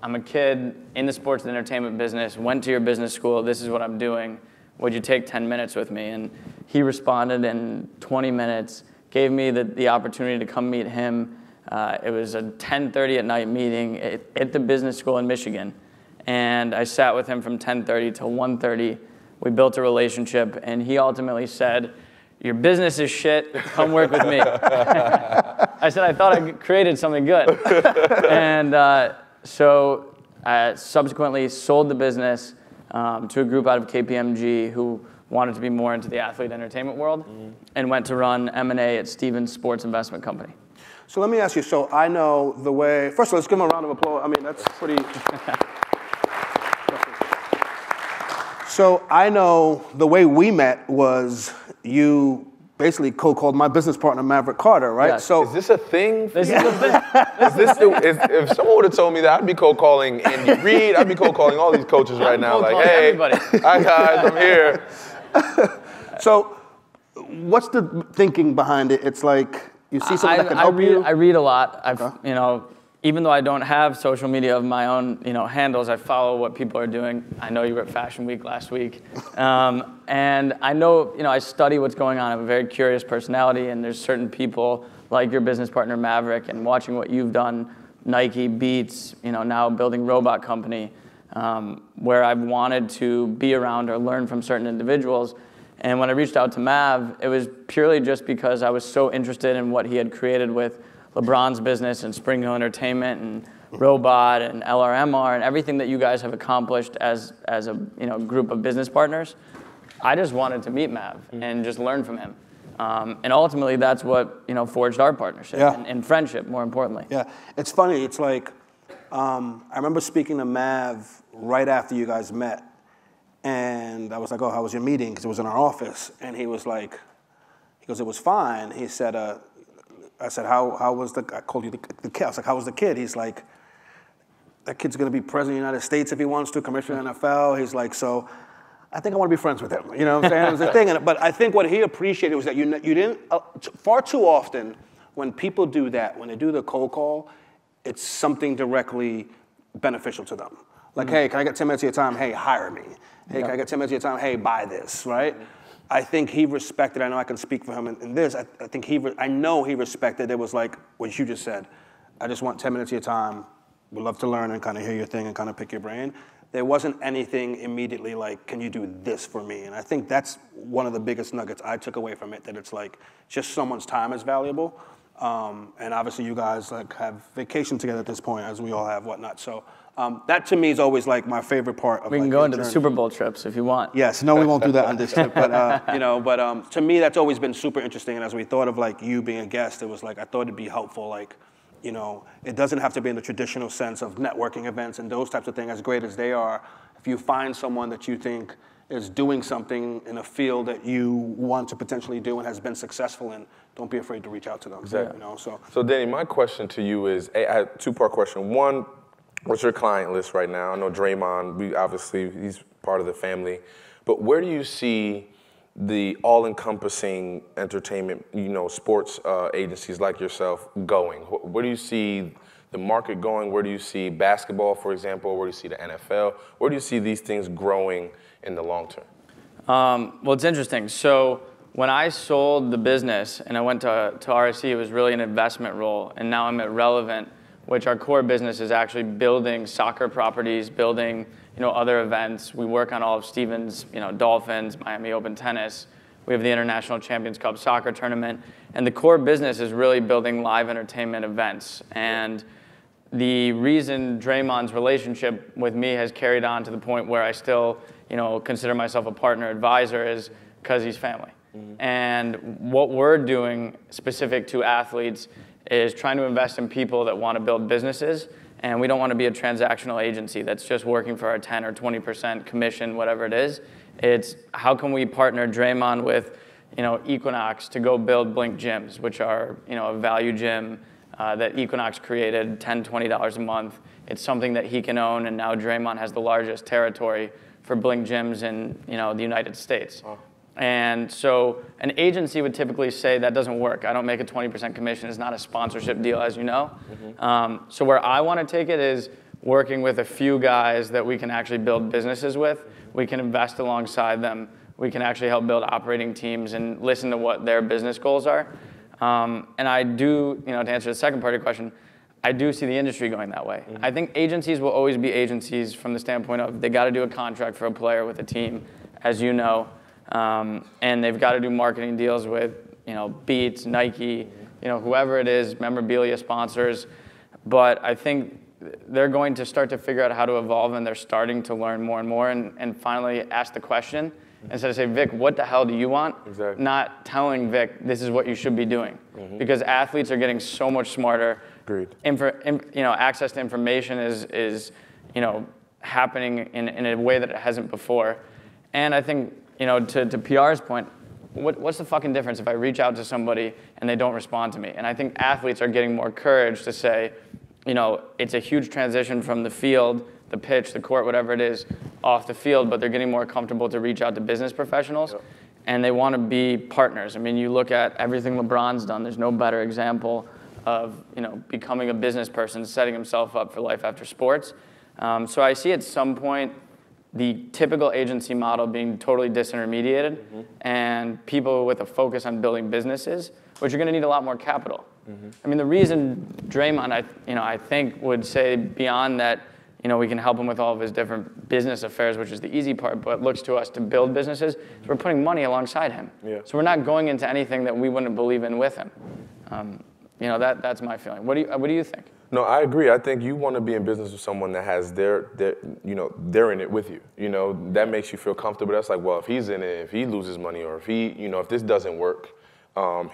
I'm a kid in the sports and entertainment business, went to your business school, this is what I'm doing, would you take 10 minutes with me? And he responded in 20 minutes, gave me the opportunity to come meet him. It was a 10:30 at night meeting at the business school in Michigan. And I sat with him from 10:30 till 1:30. We built a relationship, and he ultimately said, your business is shit, come work with me. I said, I thought I created something good. And so I subsequently sold the business to a group out of KPMG who wanted to be more into the athlete entertainment world and went to run M&A at Stevens Sports Investment Company. So let me ask you, so I know the way, first of all, let's give him a round of applause. I mean, that's pretty. So I know the way we met was you basically co-called my business partner, Maverick Carter, right? Yes. So is this a thing? This is a thing. If someone would have told me that, I'd be co-calling Andy Reid. I'd be co-calling all these coaches right now. Like, hey, hi guys, I'm here. So what's the thinking behind it? It's like you see something that can help you? I read a lot. even though I don't have social media of my own, handles, I follow what people are doing. I know you were at Fashion Week last week. And I know, I study what's going on. I have a very curious personality, and there's certain people like your business partner, Maverick, and watching what you've done, Nike, Beats, now building Robot Company, where I've wanted to be around or learn from certain individuals. And when I reached out to Mav, it was purely just because I was so interested in what he had created with LeBron's business and Spring Hill Entertainment and Robot and LRMR and everything that you guys have accomplished as a group of business partners. I just wanted to meet Mav and just learn from him. And ultimately, that's what forged our partnership and friendship, more importantly. Yeah, it's funny. It's like I remember speaking to Mav right after you guys met, and I was like, "Oh, how was your meeting?" Because it was in our office, and he was like, "It was fine." He said, "I said, how was the?" I called you the kid. I was like, "How was the kid?" He's like, "That kid's gonna be president of the United States if he wants to, commissioner of the NFL." He's like, "So." I think I want to be friends with him. You know what I'm saying? It was the thing. But I think what he appreciated was that you didn't, far too often, when people do that, when they do the cold call, it's something directly beneficial to them. Like, hey, can I get 10 minutes of your time? Hey, hire me. Hey, can I get 10 minutes of your time? Hey, buy this, right? I think he respected, I know I can speak for him in this, I know he respected, it was like what you just said. I just want 10 minutes of your time. Would love to learn and kind of hear your thing and kind of pick your brain. There wasn't anything immediately like, can you do this for me? And I think that's one of the biggest nuggets I took away from it, that it's like, just someone's time is valuable. And obviously you guys like have vacation together at this point, as we all have, whatnot. So that to me is always like my favorite part of We can go into the Super Bowl trips if you want. Yes, no, we won't do that on this trip. But, to me, that's always been super interesting. And as we thought of like you being a guest, it was like, I thought it'd be helpful, like, it doesn't have to be in the traditional sense of networking events and those types of things, as great as they are. If you find someone that you think is doing something in a field that you want to potentially do and has been successful in, don't be afraid to reach out to them. Exactly. So Danny, my question to you is, I have a two-part question. One, what's your client list right now? I know Draymond, he's part of the family. But where do you see the all-encompassing entertainment, sports agencies like yourself going? Where do you see the market going? Where do you see basketball, for example? Where do you see the NFL? Where do you see these things growing in the long term? Well, it's interesting. So when I sold the business and I went to RSE, it was really an investment role. And now I'm at Relevant, which our core business is actually building soccer properties, building other events. We work on all of Stevens, Dolphins, Miami Open tennis. We have the International Champions Cup soccer tournament. And the core business is really building live entertainment events. And the reason Draymond's relationship with me has carried on to the point where I still, consider myself a partner advisor is because he's family. And what we're doing specific to athletes is trying to invest in people that want to build businesses. And we don't want to be a transactional agency that's just working for our 10 or 20% commission, whatever it is. It's how can we partner Draymond with, Equinox to go build Blink gyms, which are, a value gym that Equinox created, $10, $20 a month. It's something that he can own, and now Draymond has the largest territory for Blink gyms in, the United States. Oh. And so an agency would typically say that doesn't work. I don't make a 20% commission. It's not a sponsorship deal, as you know. So where I want to take it is working with a few guys that we can actually build businesses with. We can invest alongside them. We can actually help build operating teams and listen to what their business goals are. And I do, to answer the second part of your question, I do see the industry going that way. I think agencies will always be agencies from the standpoint of they got to do a contract for a player with a team, as you know. And they've got to do marketing deals with, Beats, Nike, whoever it is, memorabilia sponsors. But I think they're going to start to figure out how to evolve, and they're starting to learn more and more and finally ask the question instead of say, Vic, what the hell do you want? Exactly. Not telling Vic, this is what you should be doing. Because athletes are getting so much smarter. Agreed. Access to information is happening in a way that it hasn't before. And I think, to PR's point, what's the fucking difference if I reach out to somebody and they don't respond to me? And I think athletes are getting more courage to say, it's a huge transition from the field, the pitch, the court, whatever it is, off the field, but they're getting more comfortable to reach out to business professionals. Yep. And they want to be partners. I mean, you look at everything LeBron's done, there's no better example of becoming a business person, setting himself up for life after sports. So I see at some point the typical agency model being totally disintermediated, and people with a focus on building businesses, which are going to need a lot more capital. I mean, the reason Draymond, I think, would say beyond that, we can help him with all of his different business affairs, which is the easy part, but looks to us to build businesses. So we're putting money alongside him. Yeah. So we're not going into anything that we wouldn't believe in with him. That's my feeling. What do you think? No, I agree. I think you want to be in business with someone that has they're in it with you. That makes you feel comfortable. That's like, well, if he's in it, if he loses money, or if if this doesn't work,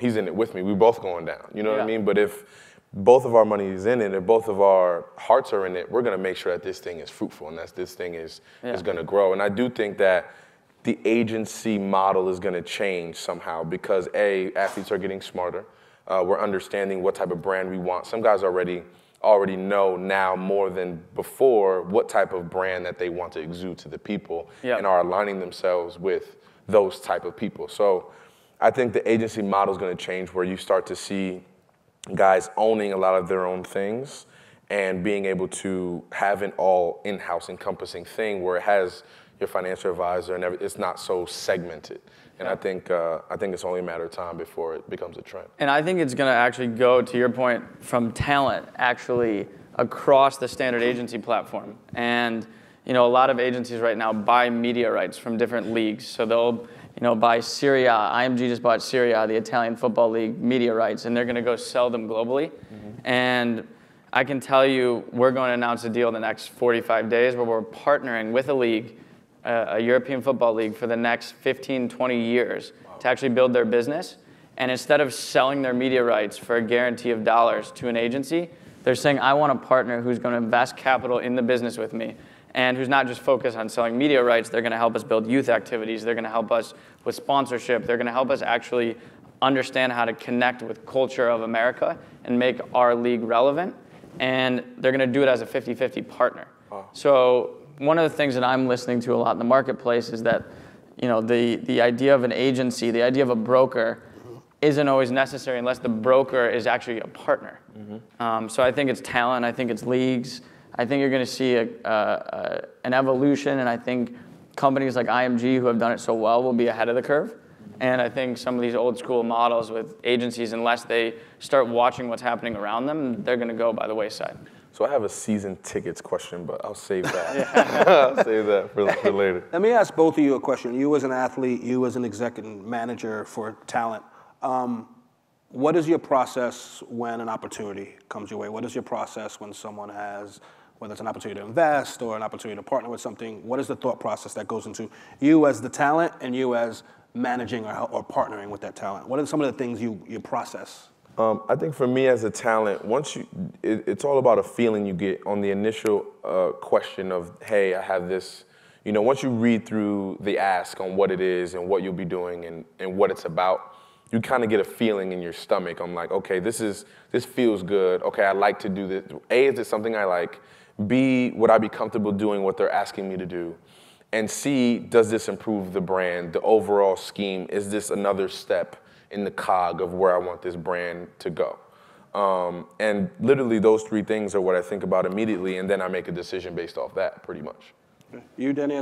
he's in it with me. We're both going down. You know what I mean? But if both of our money is in it, if both of our hearts are in it, we're going to make sure that this thing is fruitful and that this thing is going to grow. And I do think that the agency model is going to change somehow because athletes are getting smarter. We're understanding what type of brand we want. Some guys already know now more than before what type of brand that they want to exude to the people and are aligning themselves with those type of people. So I think the agency model is going to change where you start to see guys owning a lot of their own things and being able to have an all in-house encompassing thing where it has your financial advisor and it's not so segmented. And I think it's only a matter of time before it becomes a trend. And I think it's going to actually go, to your point, from talent actually across the standard agency platform. And a lot of agencies right now buy media rights from different leagues. So they'll buy Serie A. IMG just bought Serie A, the Italian Football League, media rights, and they're going to go sell them globally. And I can tell you, we're going to announce a deal in the next 45 days where we're partnering with a league, a European Football League, for the next 15, 20 years to actually build their business. And instead of selling their media rights for a guarantee of dollars to an agency, they're saying, I want a partner who's going to invest capital in the business with me and who's not just focused on selling media rights. They're going to help us build youth activities. They're going to help us with sponsorship. They're going to help us actually understand how to connect with culture of America and make our league relevant. And they're going to do it as a 50-50 partner. Wow. So one of the things that I'm listening to a lot in the marketplace is that, the idea of an agency, the idea of a broker isn't always necessary unless the broker is actually a partner. So I think it's talent. I think it's leagues. I think you're going to see an evolution, and I think companies like IMG who have done it so well will be ahead of the curve. And I think some of these old school models with agencies, unless they start watching what's happening around them, they're going to go by the wayside. So I have a season tickets question, but I'll save that. I'll save that for later. Let me ask both of you a question. You as an athlete, you as an executive manager for talent. What is your process when an opportunity comes your way? What is your process when someone has, whether it's an opportunity to invest or an opportunity to partner with something? What is the thought process that goes into you as the talent and you as managing or partnering with that talent? What are some of the things you process? I think for me as a talent, it's all about a feeling you get on the initial question of, hey, I have this. Once you read through the ask on what it is and what you'll be doing and what it's about, you kind of get a feeling in your stomach. I'm like, okay, this feels good. Okay, I like to do this. A, is it something I like? B, would I be comfortable doing what they're asking me to do? And C, does this improve the brand, the overall scheme? Is this another step in the cog of where I want this brand to go? And literally those three things are what I think about immediately, and then I make a decision based off that, pretty much. You, Danny,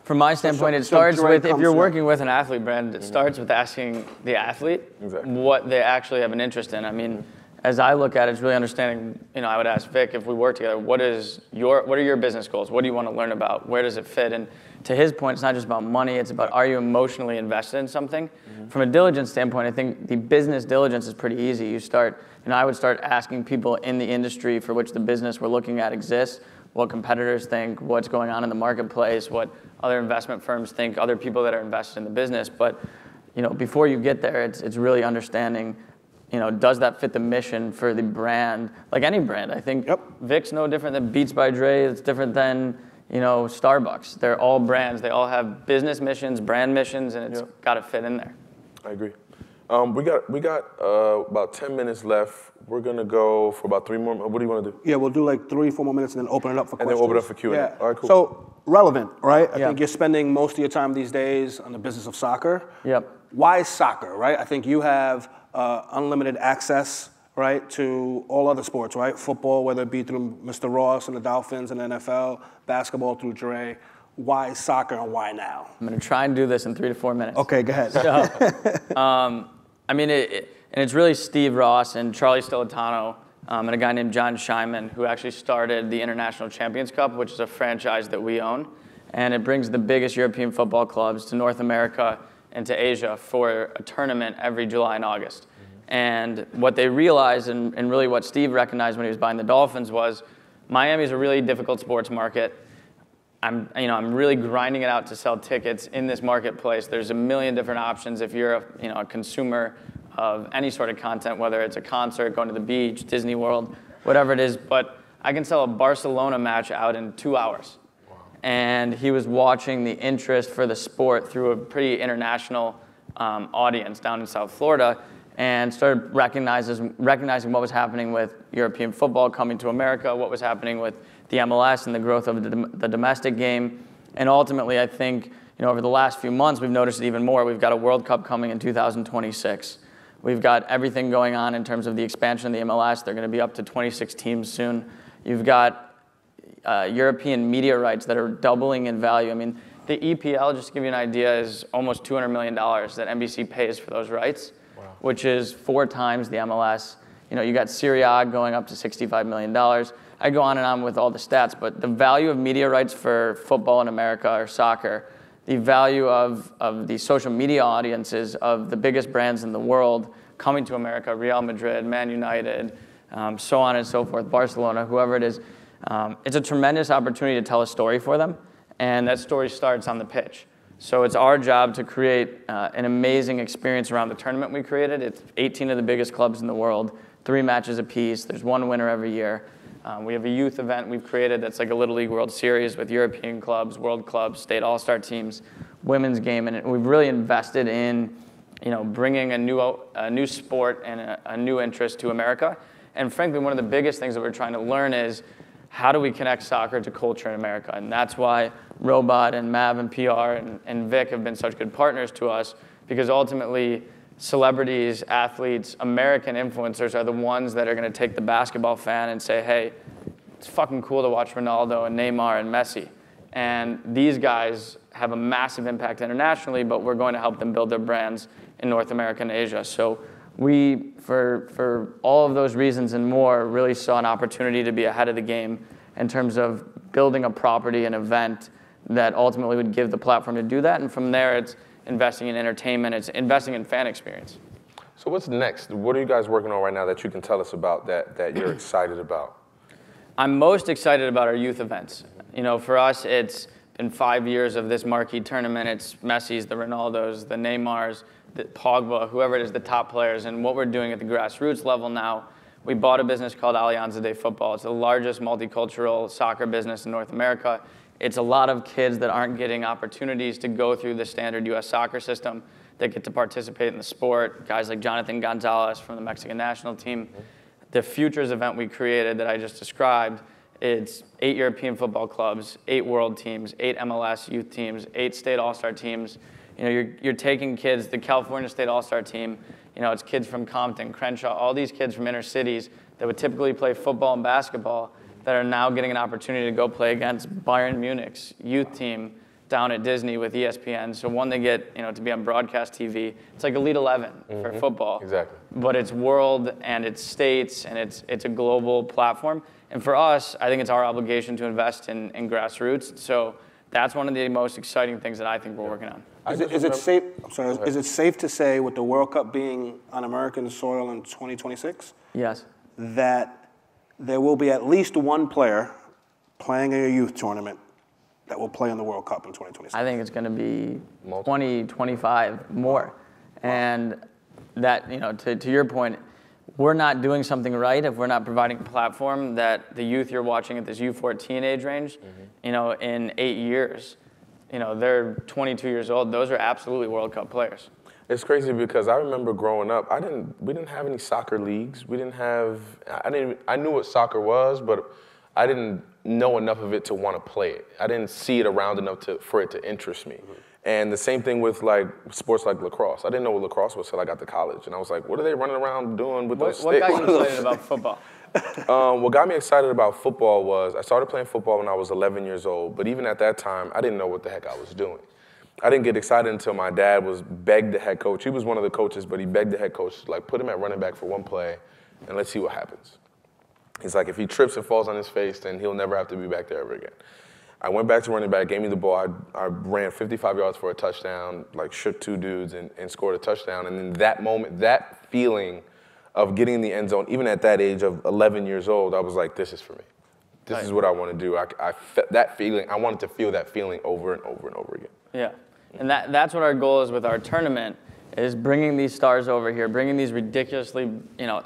From my standpoint, it starts with, if you're working with an athlete brand, it starts with asking the athlete what they actually have an interest in. I mean, as I look at it, it's really understanding, I would ask Vic, if we work together, what are your business goals? What do you want to learn about? Where does it fit? And to his point, it's not just about money, it's about, are you emotionally invested in something? From a diligence standpoint, I think the business diligence is pretty easy. You start, I would start asking people in the industry for which the business we're looking at exists, what competitors think, what's going on in the marketplace, what other investment firms think, other people that are invested in the business. But, before you get there, it's really understanding, does that fit the mission for the brand? Like any brand, I think Vic's no different than Beats by Dre. It's different than, Starbucks. They're all brands. They all have business missions, brand missions, and it's got to fit in there. I agree. We got about 10 minutes left. We're gonna go for about 3 more. What do you want to do? Yeah, we'll do like 3-4 more minutes and then open it up for questions. And then open it up for Q&A. Yeah. All right, cool. So relevant, right? I think you're spending most of your time these days on the business of soccer. Yep. Why soccer, right? I think you have unlimited access right, to all other sports, right? Football, whether it be through Mr. Ross and the Dolphins and the NFL, basketball through Dre. Why soccer and why now? I'm going to try and do this in 3 to 4 minutes. Okay, go ahead. So, I mean, and it's really Steve Ross and Charlie Stillitano and a guy named John Scheinman who actually started the International Champions Cup, which is a franchise that we own. And it brings the biggest European football clubs to North America and to Asia for a tournament every July and August. And what they realized, and really what Steve recognized when he was buying the Dolphins, was Miami's a really difficult sports market. I'm really grinding it out to sell tickets in this marketplace. There's a million different options if you're a consumer of any sort of content, whether it's a concert, going to the beach, Disney World, whatever it is. But I can sell a Barcelona match out in 2 hours. Wow. And he was watching the interest for the sport through a pretty international audience down in South Florida, and started recognizing what was happening with European football coming to America, what was happening with the MLS and the growth of the domestic game. And ultimately, I think over the last few months, we've noticed it even more. We've got a World Cup coming in 2026. We've got everything going on in terms of the expansion of the MLS. They're going to be up to 26 teams soon. You've got European media rights that are doubling in value. I mean, the EPL, just to give you an idea, is almost $200 million that NBC pays for those rights, wow, which is 4 times the MLS. You got Serie A going up to $65 million. I go on and on with all the stats, but the value of media rights for football in America or soccer, the value of the social media audiences of the biggest brands in the world coming to America, Real Madrid, Man United, so on and so forth, Barcelona, whoever it is, it's a tremendous opportunity to tell a story for them, and that story starts on the pitch. So it's our job to create an amazing experience around the tournament we created. It's 18 of the biggest clubs in the world, 3 matches apiece. There's 1 winner every year. We have a youth event we've created that's like a Little League World Series with European clubs, world clubs, state all-star teams, women's game, and we've really invested in, bringing a new sport and a new interest to America. And frankly, one of the biggest things that we're trying to learn is how do we connect soccer to culture in America? And that's why Robot and Mav and PR and Vic have been such good partners to us, because ultimately, celebrities, athletes, American influencers are the ones that are going to take the basketball fan and say, hey, it's fucking cool to watch Ronaldo and Neymar and Messi. And these guys have a massive impact internationally, but we're going to help them build their brands in North America and Asia. So we, for all of those reasons and more, really saw an opportunity to be ahead of the game in terms of building a property, an event that ultimately would give the platform to do that. And from there, it's investing in entertainment, it's investing in fan experience. So what's next? What are you guys working on right now that you can tell us about that you're excited about? I'm most excited about our youth events. For us, it's been 5 years of this marquee tournament. It's Messi's, the Ronaldos, the Neymars, the Pogba, whoever it is, the top players. And what we're doing at the grassroots level now, we bought a business called Alianza de Football. It's the largest multicultural soccer business in North America. It's a lot of kids that aren't getting opportunities to go through the standard U.S. soccer system that get to participate in the sport. Guys like Jonathan Gonzalez from the Mexican national team. The Futures event we created that I just described, it's 8 European football clubs, 8 world teams, 8 MLS youth teams, 8 state all-star teams. You're taking kids, the California State All-Star team, it's kids from Compton, Crenshaw, all these kids from inner cities that would typically play football and basketball that are now getting an opportunity to go play against Bayern Munich's youth team down at Disney with ESPN. So one, they get to be on broadcast TV. It's like Elite 11 for football. Exactly. But it's world and it's states and it's a global platform. And for us, I think it's our obligation to invest in grassroots. So that's one of the most exciting things that I think we're working on. Is it safe? I'm sorry. Is it safe to say, with the World Cup being on American soil in 2026, yes, that there will be at least one player playing in a youth tournament that will play in the World Cup in 2026? I think it's going to be 20, 25 more. And that, to your point, we're not doing something right if we're not providing a platform that the youth you're watching at this U14 age range, in 8 years, they're 22 years old. Those are absolutely World Cup players. It's crazy because I remember growing up, we didn't have any soccer leagues. I knew what soccer was, but I didn't know enough of it to want to play it. I didn't see it around enough for it to interest me. And the same thing with like sports like lacrosse. I didn't know what lacrosse was until I got to college. And I was like, what are they running around doing with those sticks? What got you excited about football? What got me excited about football was I started playing football when I was 11 years old. But even at that time, I didn't know what the heck I was doing. I didn't get excited until my dad begged the head coach. He was one of the coaches, but he begged the head coach, like, put him at running back for one play and let's see what happens. He's like, if he trips and falls on his face, then he'll never have to be back there ever again. I went back to running back, gave me the ball. I ran 55 yards for a touchdown, like shook 2 dudes and scored a touchdown. And in that moment, that feeling of getting in the end zone, even at that age of 11 years old, I was like, this is for me. This is what I want to do. That feeling, I wanted to feel that feeling over and over and over again. Yeah, and that's what our goal is with our tournament, is bringing these stars over here, bringing these ridiculously,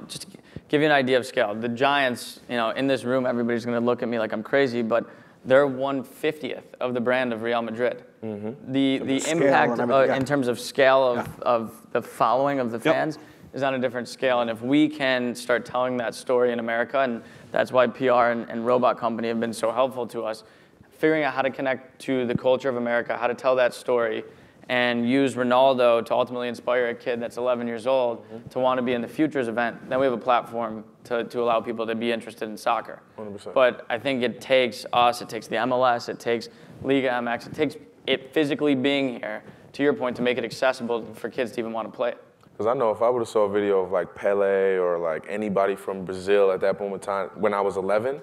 just give you an idea of scale. The Giants, in this room, everybody's going to look at me like I'm crazy, but they're 1/50th of the brand of Real Madrid. Mm-hmm. The impact in terms of scale of the following of the fans is on a different scale. And if we can start telling that story in America, and that's why PR and Robot Company have been so helpful to us, figuring out how to connect to the culture of America, how to tell that story, and use Ronaldo to ultimately inspire a kid that's 11 years old to want to be in the Futures event, then we have a platform to allow people to be interested in soccer. 100%. But I think it takes us, it takes the MLS, it takes Liga MX, it takes it physically being here, to your point, to make it accessible for kids to even want to play it. Because I know if I would have saw a video of like Pele or like anybody from Brazil at that moment in time, when I was 11,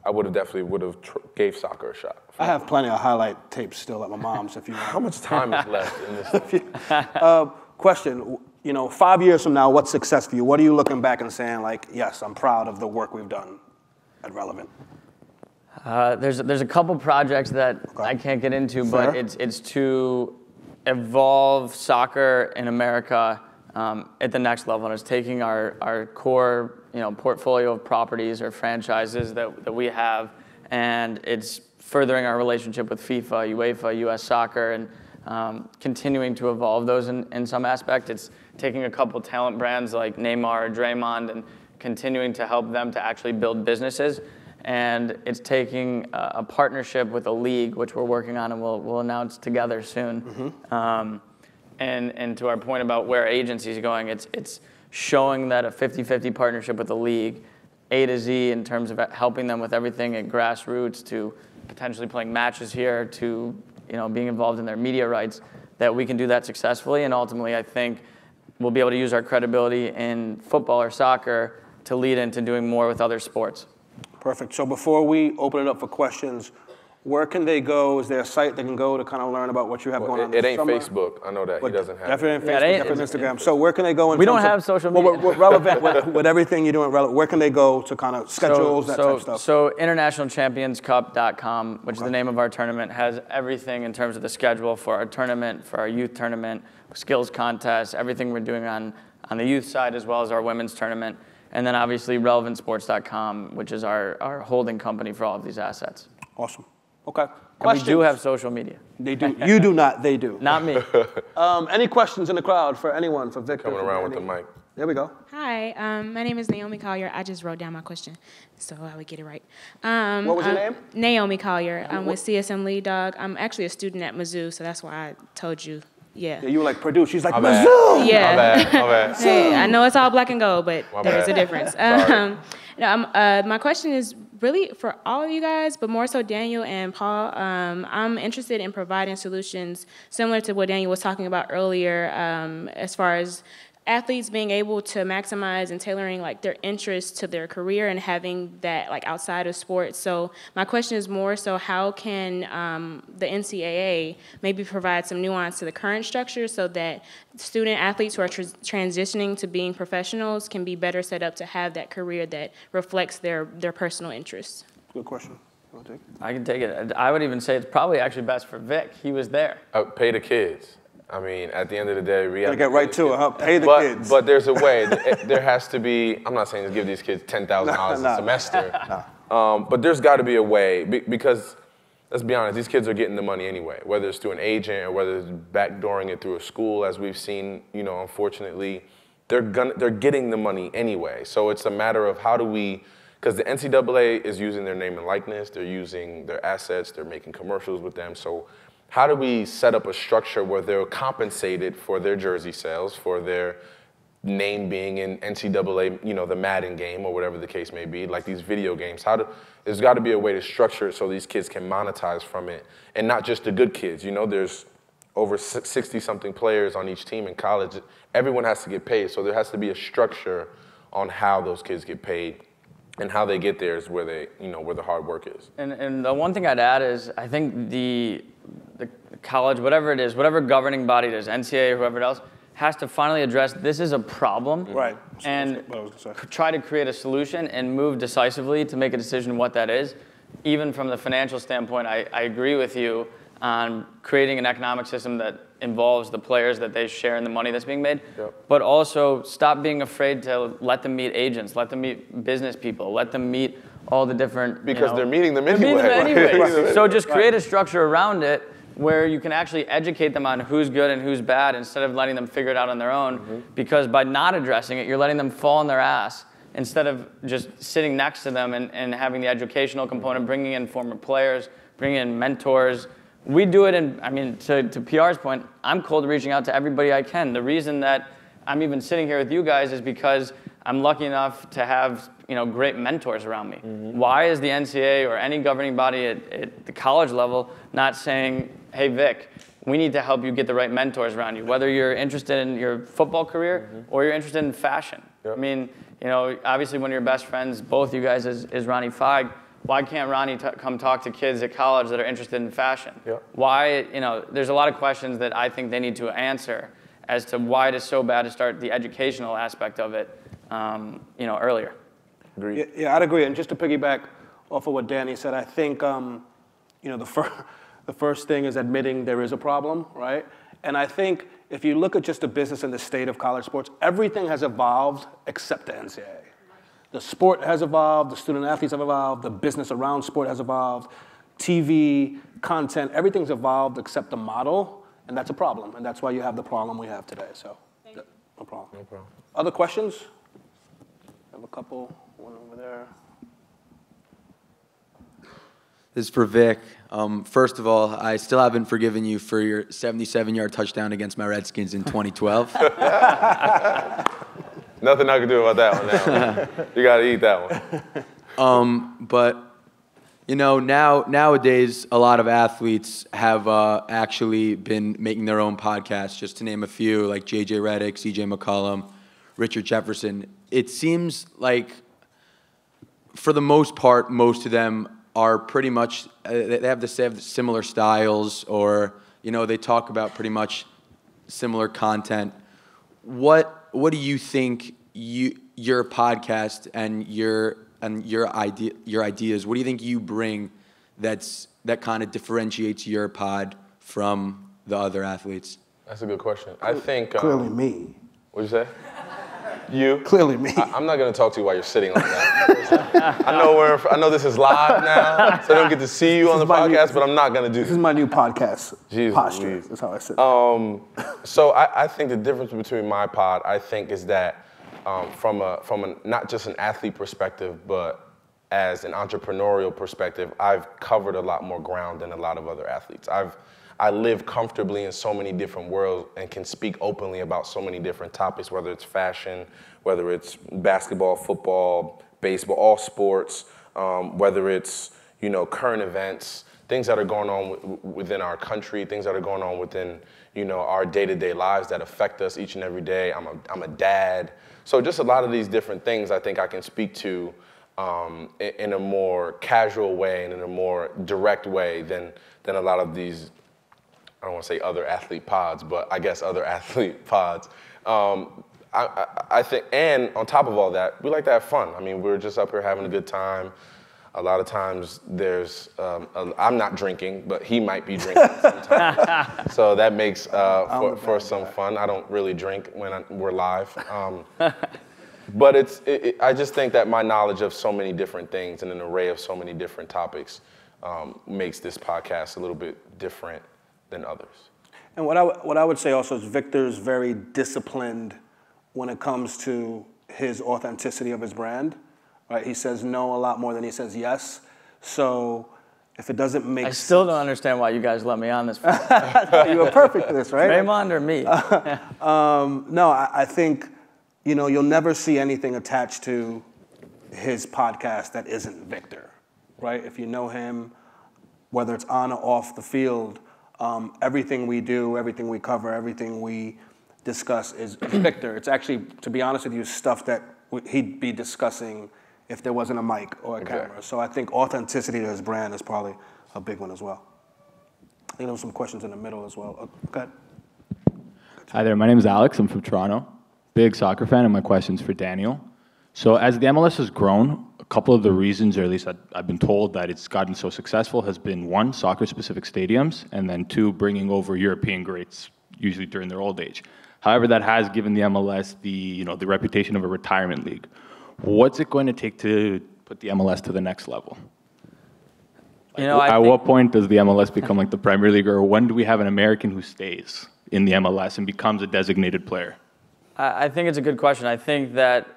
I definitely gave soccer a shot. I have plenty of highlight tapes still at my mom's if you want. How much time is left in this? Question, 5 years from now, what's success for you? What are you looking back and saying, like, yes, I'm proud of the work we've done at Relevant? There's a couple projects that I can't get into, but it's to evolve soccer in America at the next level. And it's taking our core portfolio of properties or franchises that we have, and it's furthering our relationship with FIFA, UEFA, US Soccer, and continuing to evolve those in some aspect. It's taking a couple talent brands like Neymar or Draymond and continuing to help them to actually build businesses. And it's taking a partnership with a league, which we're working on and we'll announce together soon. Mm-hmm. And to our point about where agencies are going, it's showing that a 50-50 partnership with the league, A to Z, in terms of helping them with everything at grassroots to potentially playing matches here to being involved in their media rights, that we can do that successfully. And ultimately, I think we'll be able to use our credibility in football or soccer to lead into doing more with other sports. Perfect. So before we open it up for questions, where can they go? Is there a site they can go to kind of learn about what you have going on? It ain't Facebook. I know that. He doesn't have definitely it. Ain't Facebook, definitely Instagram. So where can they go? We don't have social media. Well, Relevant, with everything you're doing, where can they go to kind of schedules, that type of stuff? So internationalchampionscup.com, which is the name of our tournament, has everything in terms of the schedule for our tournament, for our youth tournament, skills contests, everything we're doing on the youth side as well as our women's tournament. And then obviously relevantsports.com, which is our holding company for all of these assets. Awesome. Okay. And we do have social media. They do. You do not. They do. Not me. Any questions in the crowd for anyone? For Victor? Coming around with the mic. There we go. Hi. My name is Naomi Collier. I just wrote down my question, so I would get it right. What was your name? Naomi Collier. I'm with CSM Lead Dog. I'm actually a student at Mizzou, so that's why I told you. Yeah. You were like Purdue. She's like Mizzou. Yeah. My bad. Hey, I know it's all black and gold, but there's a difference. My question is really for all of you guys, but more so Daniel and Paul. I'm interested in providing solutions similar to what Daniel was talking about earlier, as far as athletes being able to maximize and tailoring like their interests to their career and having that like outside of sports. So my question is more so how can the NCAA maybe provide some nuance to the current structure so that student athletes who are transitioning to being professionals can be better set up to have that career that reflects their personal interests? Good question. You want to take it? I can take it. I would even say it's probably actually best for Vic. He was there. Pay the kids. I mean, at the end of the day, we have to get right to it, huh? Pay the kids. But there's a way. There has to be. I'm not saying to give these kids $10,000 a semester, but there's got to be a way because, let's be honest, these kids are getting the money anyway, whether it's through an agent or whether it's backdooring it through a school, as we've seen. Unfortunately, they're getting the money anyway. So it's a matter of how do we. Because the NCAA is using their name and likeness, they're using their assets, they're making commercials with them. So how do we set up a structure where they're compensated for their jersey sales, for their name being in NCAA, the Madden game or whatever the case may be, like these video games. There's got to be a way to structure it so these kids can monetize from it, and not just the good kids. There's over 60-something players on each team in college. Everyone has to get paid, so there has to be a structure on how those kids get paid, and how they get there is where where the hard work is. And the one thing I'd add is I think the college, whatever it is, whatever governing body it is, NCAA, whoever else, has to finally address this is a problem, right? And try to create a solution and move decisively to make a decision what that is. Even from the financial standpoint, I agree with you on creating an economic system that involves the players, that they share in the money that's being made, but also stop being afraid to let them meet agents, let them meet business people, let them meet all the different... Because they're meeting them anyway. So just create a structure around it where you can actually educate them on who's good and who's bad instead of letting them figure it out on their own. Because by not addressing it, you're letting them fall on their ass instead of just sitting next to them and having the educational component, bringing in former players, bringing in mentors. We do it, to PR's point, I'm cold reaching out to everybody I can. The reason that I'm even sitting here with you guys is because I'm lucky enough to have great mentors around me. Why is the NCAA or any governing body at the college level not saying, hey, Vic, we need to help you get the right mentors around you, whether you're interested in your football career or you're interested in fashion. Obviously one of your best friends, both you guys, is Ronnie Feig. Why can't Ronnie come talk to kids at college that are interested in fashion? Why, there's a lot of questions that I think they need to answer as to why it is so bad to start the educational aspect of it, earlier. Agreed. Yeah, I'd agree. And just to piggyback off of what Danny said, I think, the first thing is admitting there is a problem, right? And I think if you look at just the business and the state of college sports, everything has evolved except the NCAA. The sport has evolved, the student athletes have evolved, the business around sport has evolved, TV, content, everything's evolved except the model, and that's a problem. And that's why you have the problem we have today. So, no problem. No problem. Other questions? I have a couple. One over there. This is for Vic. First of all, I still haven't forgiven you for your 77-yard touchdown against my Redskins in 2012. Nothing I can do about that one now. You got to eat that one. But, nowadays, a lot of athletes have actually been making their own podcasts, just to name a few, like J.J. Redick, C.J. McCollum, Richard Jefferson. It seems like, for the most part, most of them are pretty much, they have similar styles, or, they talk about pretty much similar content. What do you think your podcast and your ideas, what do you think you bring that kind of differentiates your pod from the other athletes? That's a good question. I think clearly me. What'd you say? You? Clearly me. I'm not going to talk to you while you're sitting like that. I know this is live now, so I don't get to see you on the podcast, but I'm not going to do this. This is my new podcast posture. Geez. That's how I sit. So I think the difference between my pod, I think, is that from not just an athlete perspective, but as an entrepreneurial perspective, I've covered a lot more ground than a lot of other athletes. I live comfortably in so many different worlds and can speak openly about so many different topics, whether it's fashion, whether it's basketball, football, baseball, all sports, whether it's, current events, things that are going on within our country, things that are going on within, our day-to-day lives that affect us each and every day. I'm a dad. So just a lot of these different things I think I can speak to in a more casual way and in a more direct way than a lot of these, I don't want to say other athlete pods, but I guess other athlete pods. I think, and on top of all that, we like to have fun. We're just up here having a good time. A lot of times there's, I'm not drinking, but he might be drinking sometimes. So that makes for some fun. I don't really drink when we're live. But I just think that my knowledge of so many different things and an array of so many different topics makes this podcast a little bit different than others. And what I would say also is Victor's very disciplined when it comes to his authenticity of his brand. Right? He says no a lot more than he says yes. So If it doesn't make sense. I still don't understand why you guys let me on this. You were perfect for this, right? Draymond or me? No, I think, you'll never see anything attached to his podcast that isn't Victor, right? If you know him, whether it's on or off the field, everything we do, everything we cover, everything we discuss is Victor. It's actually, to be honest with you, stuff that he'd be discussing if there wasn't a mic or a camera. So I think authenticity to his brand is probably a big one as well. I think there were some questions in the middle as well. Go ahead. Hi there, my name is Alex. I'm from Toronto. Big soccer fan, and my question's for Daniel. So as the MLS has grown, a couple of the reasons, or at least I've been told that it's gotten so successful, has been one, soccer-specific stadiums, and then two, bringing over European greats, usually during their old age. However, that has given the MLS the reputation of a retirement league. What's it going to take to put the MLS to the next level? At what point does the MLS become like the Premier League, or when do we have an American who stays in the MLS and becomes a designated player? I think it's a good question. I think that,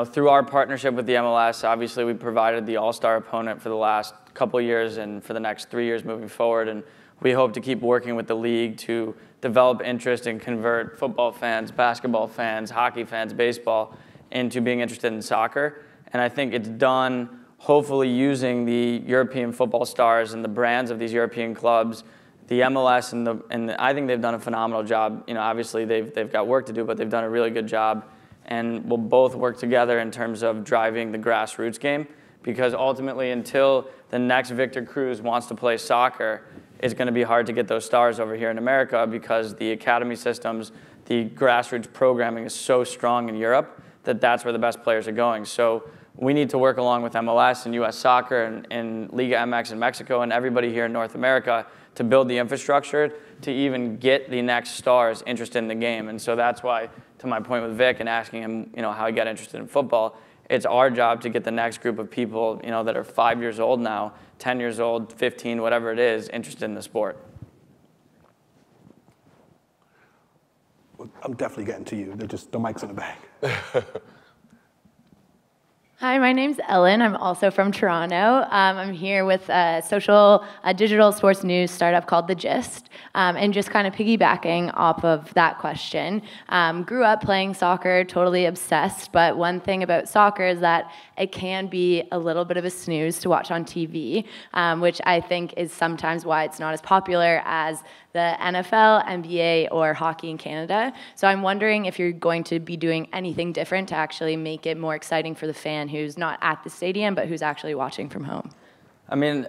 through our partnership with the MLS, obviously we provided the all-star opponent for the last couple of years and for the next 3 years moving forward. And we hope to keep working with the league to develop interest and convert football fans, basketball fans, hockey fans, baseball into being interested in soccer. And I think it's done hopefully using the European football stars and the brands of these European clubs, the MLS, and I think they've done a phenomenal job. Obviously they've got work to do, but they've done a really good job. And we'll both work together in terms of driving the grassroots game, because ultimately until the next Victor Cruz wants to play soccer, it's going to be hard to get those stars over here in America, because the academy systems, the grassroots programming is so strong in Europe that that's where the best players are going. So we need to work along with MLS and US Soccer and Liga MX in Mexico and everybody here in North America to build the infrastructure to even get the next stars interested in the game. And so that's why, to my point with Vic and asking him, how he got interested in football, it's our job to get the next group of people, that are 5 years old now, 10 years old, 15, whatever it is, interested in the sport. I'm definitely getting to you. The mic's in the back. Hi, my name's Ellen. I'm also from Toronto. I'm here with a digital sports news startup called The Gist, and just kind of piggybacking off of that question. Grew up playing soccer, totally obsessed, but one thing about soccer is that it can be a little bit of a snooze to watch on TV, which I think is sometimes why it's not as popular as the NFL, NBA, or hockey in Canada. So I'm wondering if you're going to be doing anything different to actually make it more exciting for the fan who's not at the stadium, but who's actually watching from home. I mean,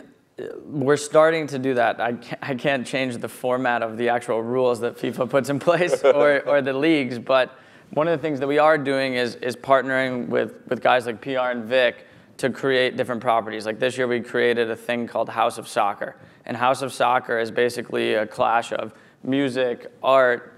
we're starting to do that. I can't change the format of the actual rules that FIFA puts in place or the leagues, but one of the things that we are doing is partnering with guys like PR and Vic to create different properties. Like this year we created a thing called House of Soccer. And House of Soccer is basically a clash of music, art,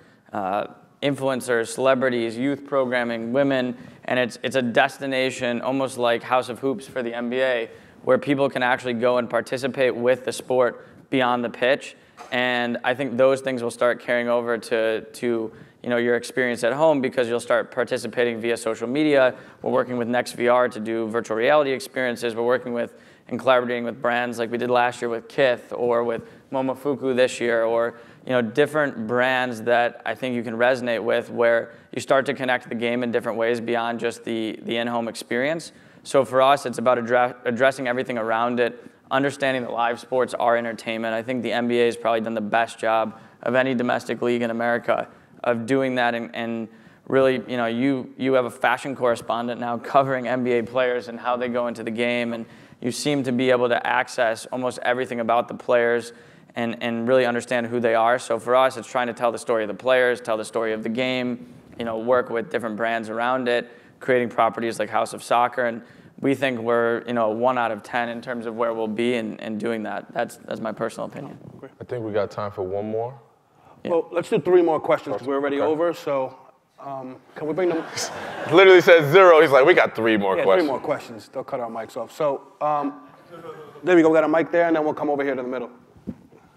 influencers, celebrities, youth programming, women, and it's a destination almost like House of Hoops for the NBA, where people can actually go and participate with the sport beyond the pitch. And I think those things will start carrying over to your experience at home, because you'll start participating via social media. We're working with NextVR to do virtual reality experiences. We're working with and collaborating with brands like we did last year with Kith, or with Momofuku this year, or different brands that I think you can resonate with, where you start to connect the game in different ways beyond just the in-home experience. So for us, it's about addressing everything around it, understanding that live sports are entertainment. I think the NBA has probably done the best job of any domestic league in America of doing that, and really, you have a fashion correspondent now covering NBA players and how they go into the game, and you seem to be able to access almost everything about the players and really understand who they are. So for us, it's trying to tell the story of the players, tell the story of the game, work with different brands around it, creating properties like House of Soccer. And we think we're 1 out of 10 in terms of where we'll be in doing that. That's my personal opinion. I think we got time for one more. Yeah. Well, let's do 3 more questions because we're already over. So can we bring them? Literally says 0. He's like, we got 3 more questions. 3 more questions. They'll cut our mics off. So there we go. We got a mic there, and then we'll come over here to the middle.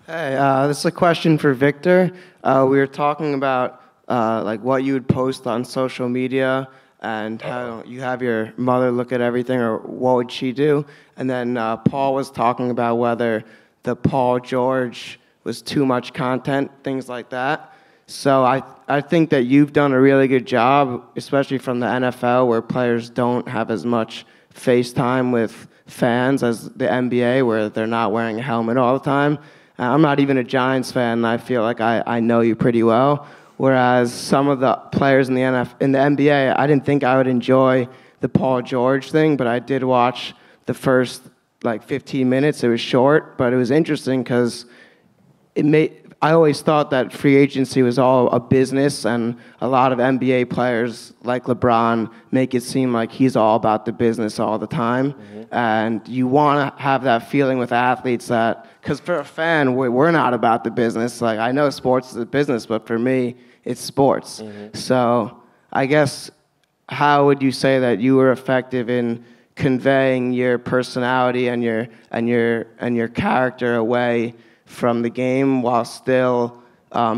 Hey, this is a question for Victor. We were talking about like what you would post on social media and how you have your mother look at everything, or what would she do? And then Paul was talking about whether the Paul George was too much content, things like that. So I think that you've done a really good job, especially from the NFL, where players don't have as much face time with fans as the NBA, where they're not wearing a helmet all the time. I'm not even a Giants fan, and I feel like I know you pretty well. Whereas some of the players in the NBA, I didn't think I would enjoy the Paul George thing, but I did watch the first 15 minutes. It was short, but it was interesting because I always thought that free agency was all a business, and a lot of NBA players like LeBron make it seem like he's all about the business all the time. Mm-hmm. And you want to have that feeling with athletes that, because for a fan, we're not about the business. I know sports is a business, but for me, it's sports. Mm-hmm. So I guess, how would you say that you were effective in conveying your personality and your character away from the game while still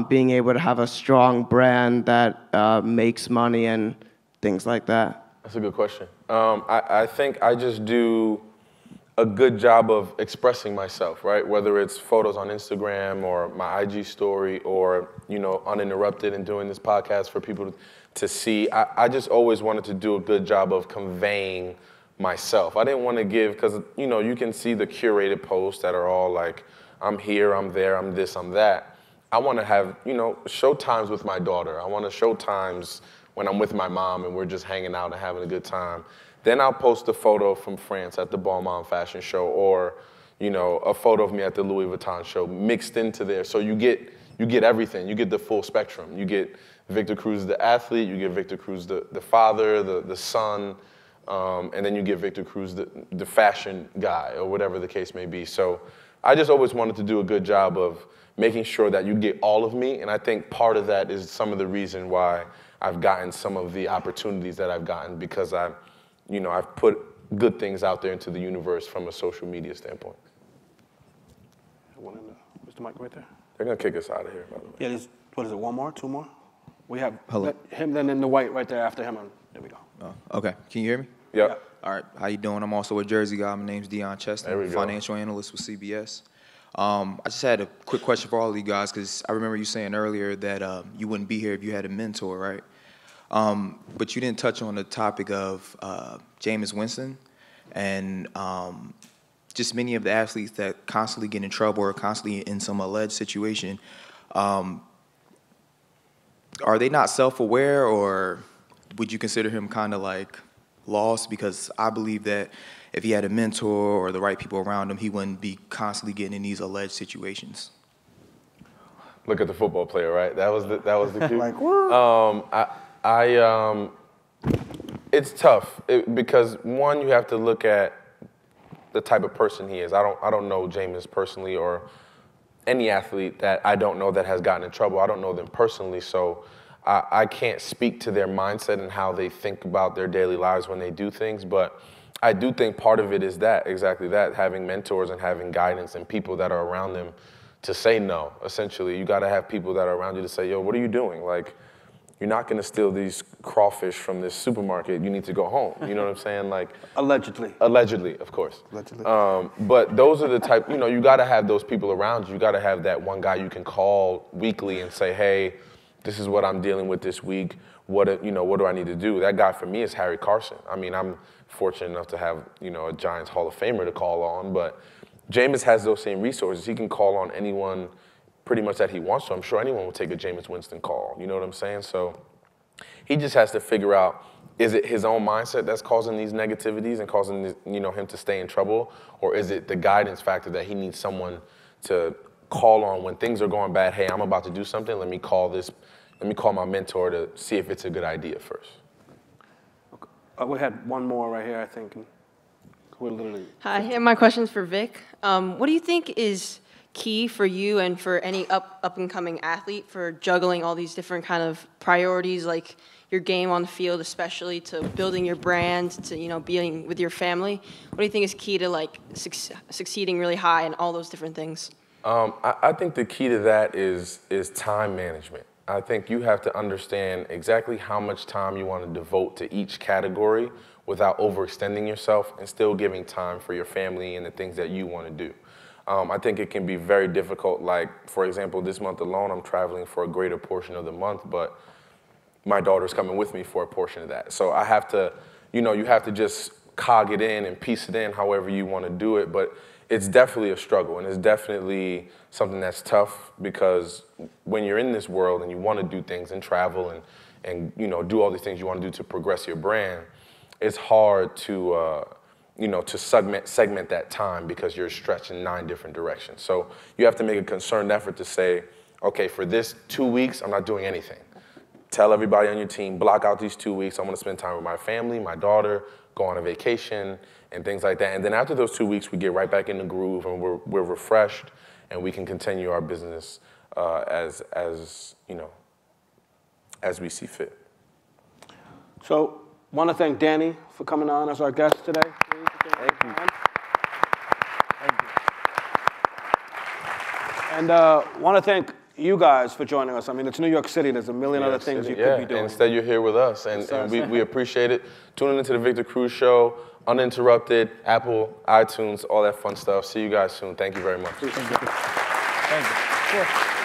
being able to have a strong brand that makes money and things like that? That's a good question. I think I just do a good job of expressing myself, right? Whether it's photos on Instagram or my IG story or, Uninterrupted and doing this podcast for people to see. I just always wanted to do a good job of conveying myself. I didn't want to give, because, you can see the curated posts that are all like, I'm here, I'm there, I'm this, I'm that. I want to have, show times with my daughter. I want to show times when I'm with my mom and we're just hanging out and having a good time. Then I'll post a photo from France at the Balmain fashion show, or, a photo of me at the Louis Vuitton show mixed into there. So you get everything. You get the full spectrum. You get Victor Cruz, the athlete. You get Victor Cruz, the father, the son. And then you get Victor Cruz, the fashion guy, or whatever the case may be. So I just always wanted to do a good job of making sure that you get all of me. And I think part of that is some of the reason why I've gotten some of the opportunities that I've gotten, because I've put good things out there into the universe from a social media standpoint. Where's the mic right there? They're going to kick us out of here, by the way. Yeah, what is it, one more, two more? We have him, then in the white right there after him. There we go. Oh, okay. Can you hear me? Yep. Yeah. All right. How you doing? I'm also a Jersey guy. My name's Deion Chestnut, financial analyst with CBS. I just had a quick question for all of you guys, because I remember you saying earlier that you wouldn't be here if you had a mentor, right? But you didn't touch on the topic of Jameis Winston and just many of the athletes that constantly get in trouble or constantly in some alleged situation. Are they not self-aware, or would you consider him kind of like lost? Because I believe that if he had a mentor or the right people around him, he wouldn't be constantly getting in these alleged situations. Look at the football player, right? That was the cue. Like, what? It's tough because one, you have to look at the type of person he is. I don't know Jameis personally, or any athlete that I don't know that has gotten in trouble. I don't know them personally, so I can't speak to their mindset and how they think about their daily lives when they do things. But I do think part of it is exactly that, having mentors and having guidance and people that are around them to say no. Essentially, you got to have people that are around you to say, yo, what are you doing? Like, you're not going to steal these crawfish from this supermarket. You need to go home. You know what I'm saying? Like, Allegedly, of course. But those are the type, you got to have those people around you. You got to have that one guy you can call weekly and say, hey, this is what I'm dealing with this week. What do I need to do? That guy for me is Harry Carson. I mean, I'm fortunate enough to have, a Giants Hall of Famer to call on, but Jameis has those same resources. He can call on anyone pretty much that he wants to. I'm sure anyone will take a Jameis Winston call. You know what I'm saying? So he just has to figure out, is it his own mindset that's causing these negativities and causing him to stay in trouble, or is it the guidance factor that he needs someone to call on when things are going bad? Hey, I'm about to do something. Let me call my mentor to see if it's a good idea first. We had one more right here, I think. We're literally. Hi, and my question's for Vic. What do you think is key for you and for any up and coming athlete for juggling all these different kind of priorities, like your game on the field, especially to building your brand, to being with your family? What do you think is key to like succeeding really high in all those different things? I think the key to that is time management. I think you have to understand exactly how much time you want to devote to each category without overextending yourself and still giving time for your family and the things that you want to do. I think it can be very difficult. Like, for example, this month alone, I'm traveling for a greater portion of the month, but my daughter's coming with me for a portion of that. So I have to, you know, you have to just cog it in and piece it in however you want to do it. But it's definitely a struggle, and it's definitely something that's tough, because when you're in this world and you want to do things and travel and you know, do all these things you want to do to progress your brand, it's hard to you know, to segment that time because you're stretched in 9 different directions. So you have to make a concerted effort to say, okay, for this 2 weeks, I'm not doing anything. Tell everybody on your team, block out these 2 weeks. I'm gonna spend time with my family, my daughter, go on a vacation, and things like that. And then after those 2 weeks, we get right back in the groove, and we're refreshed, and we can continue our business as you know, as we see fit. So, want to thank Danny for coming on as our guest today. Thank you. Thank you. And want to thank you guys for joining us. I mean, it's New York City. There's a million other things you could be doing. And instead you're here with us, and we appreciate it. Tuning into the Victor Cruz Show, Uninterrupted, Apple, iTunes, all that fun stuff. See you guys soon. Thank you very much. Thank you.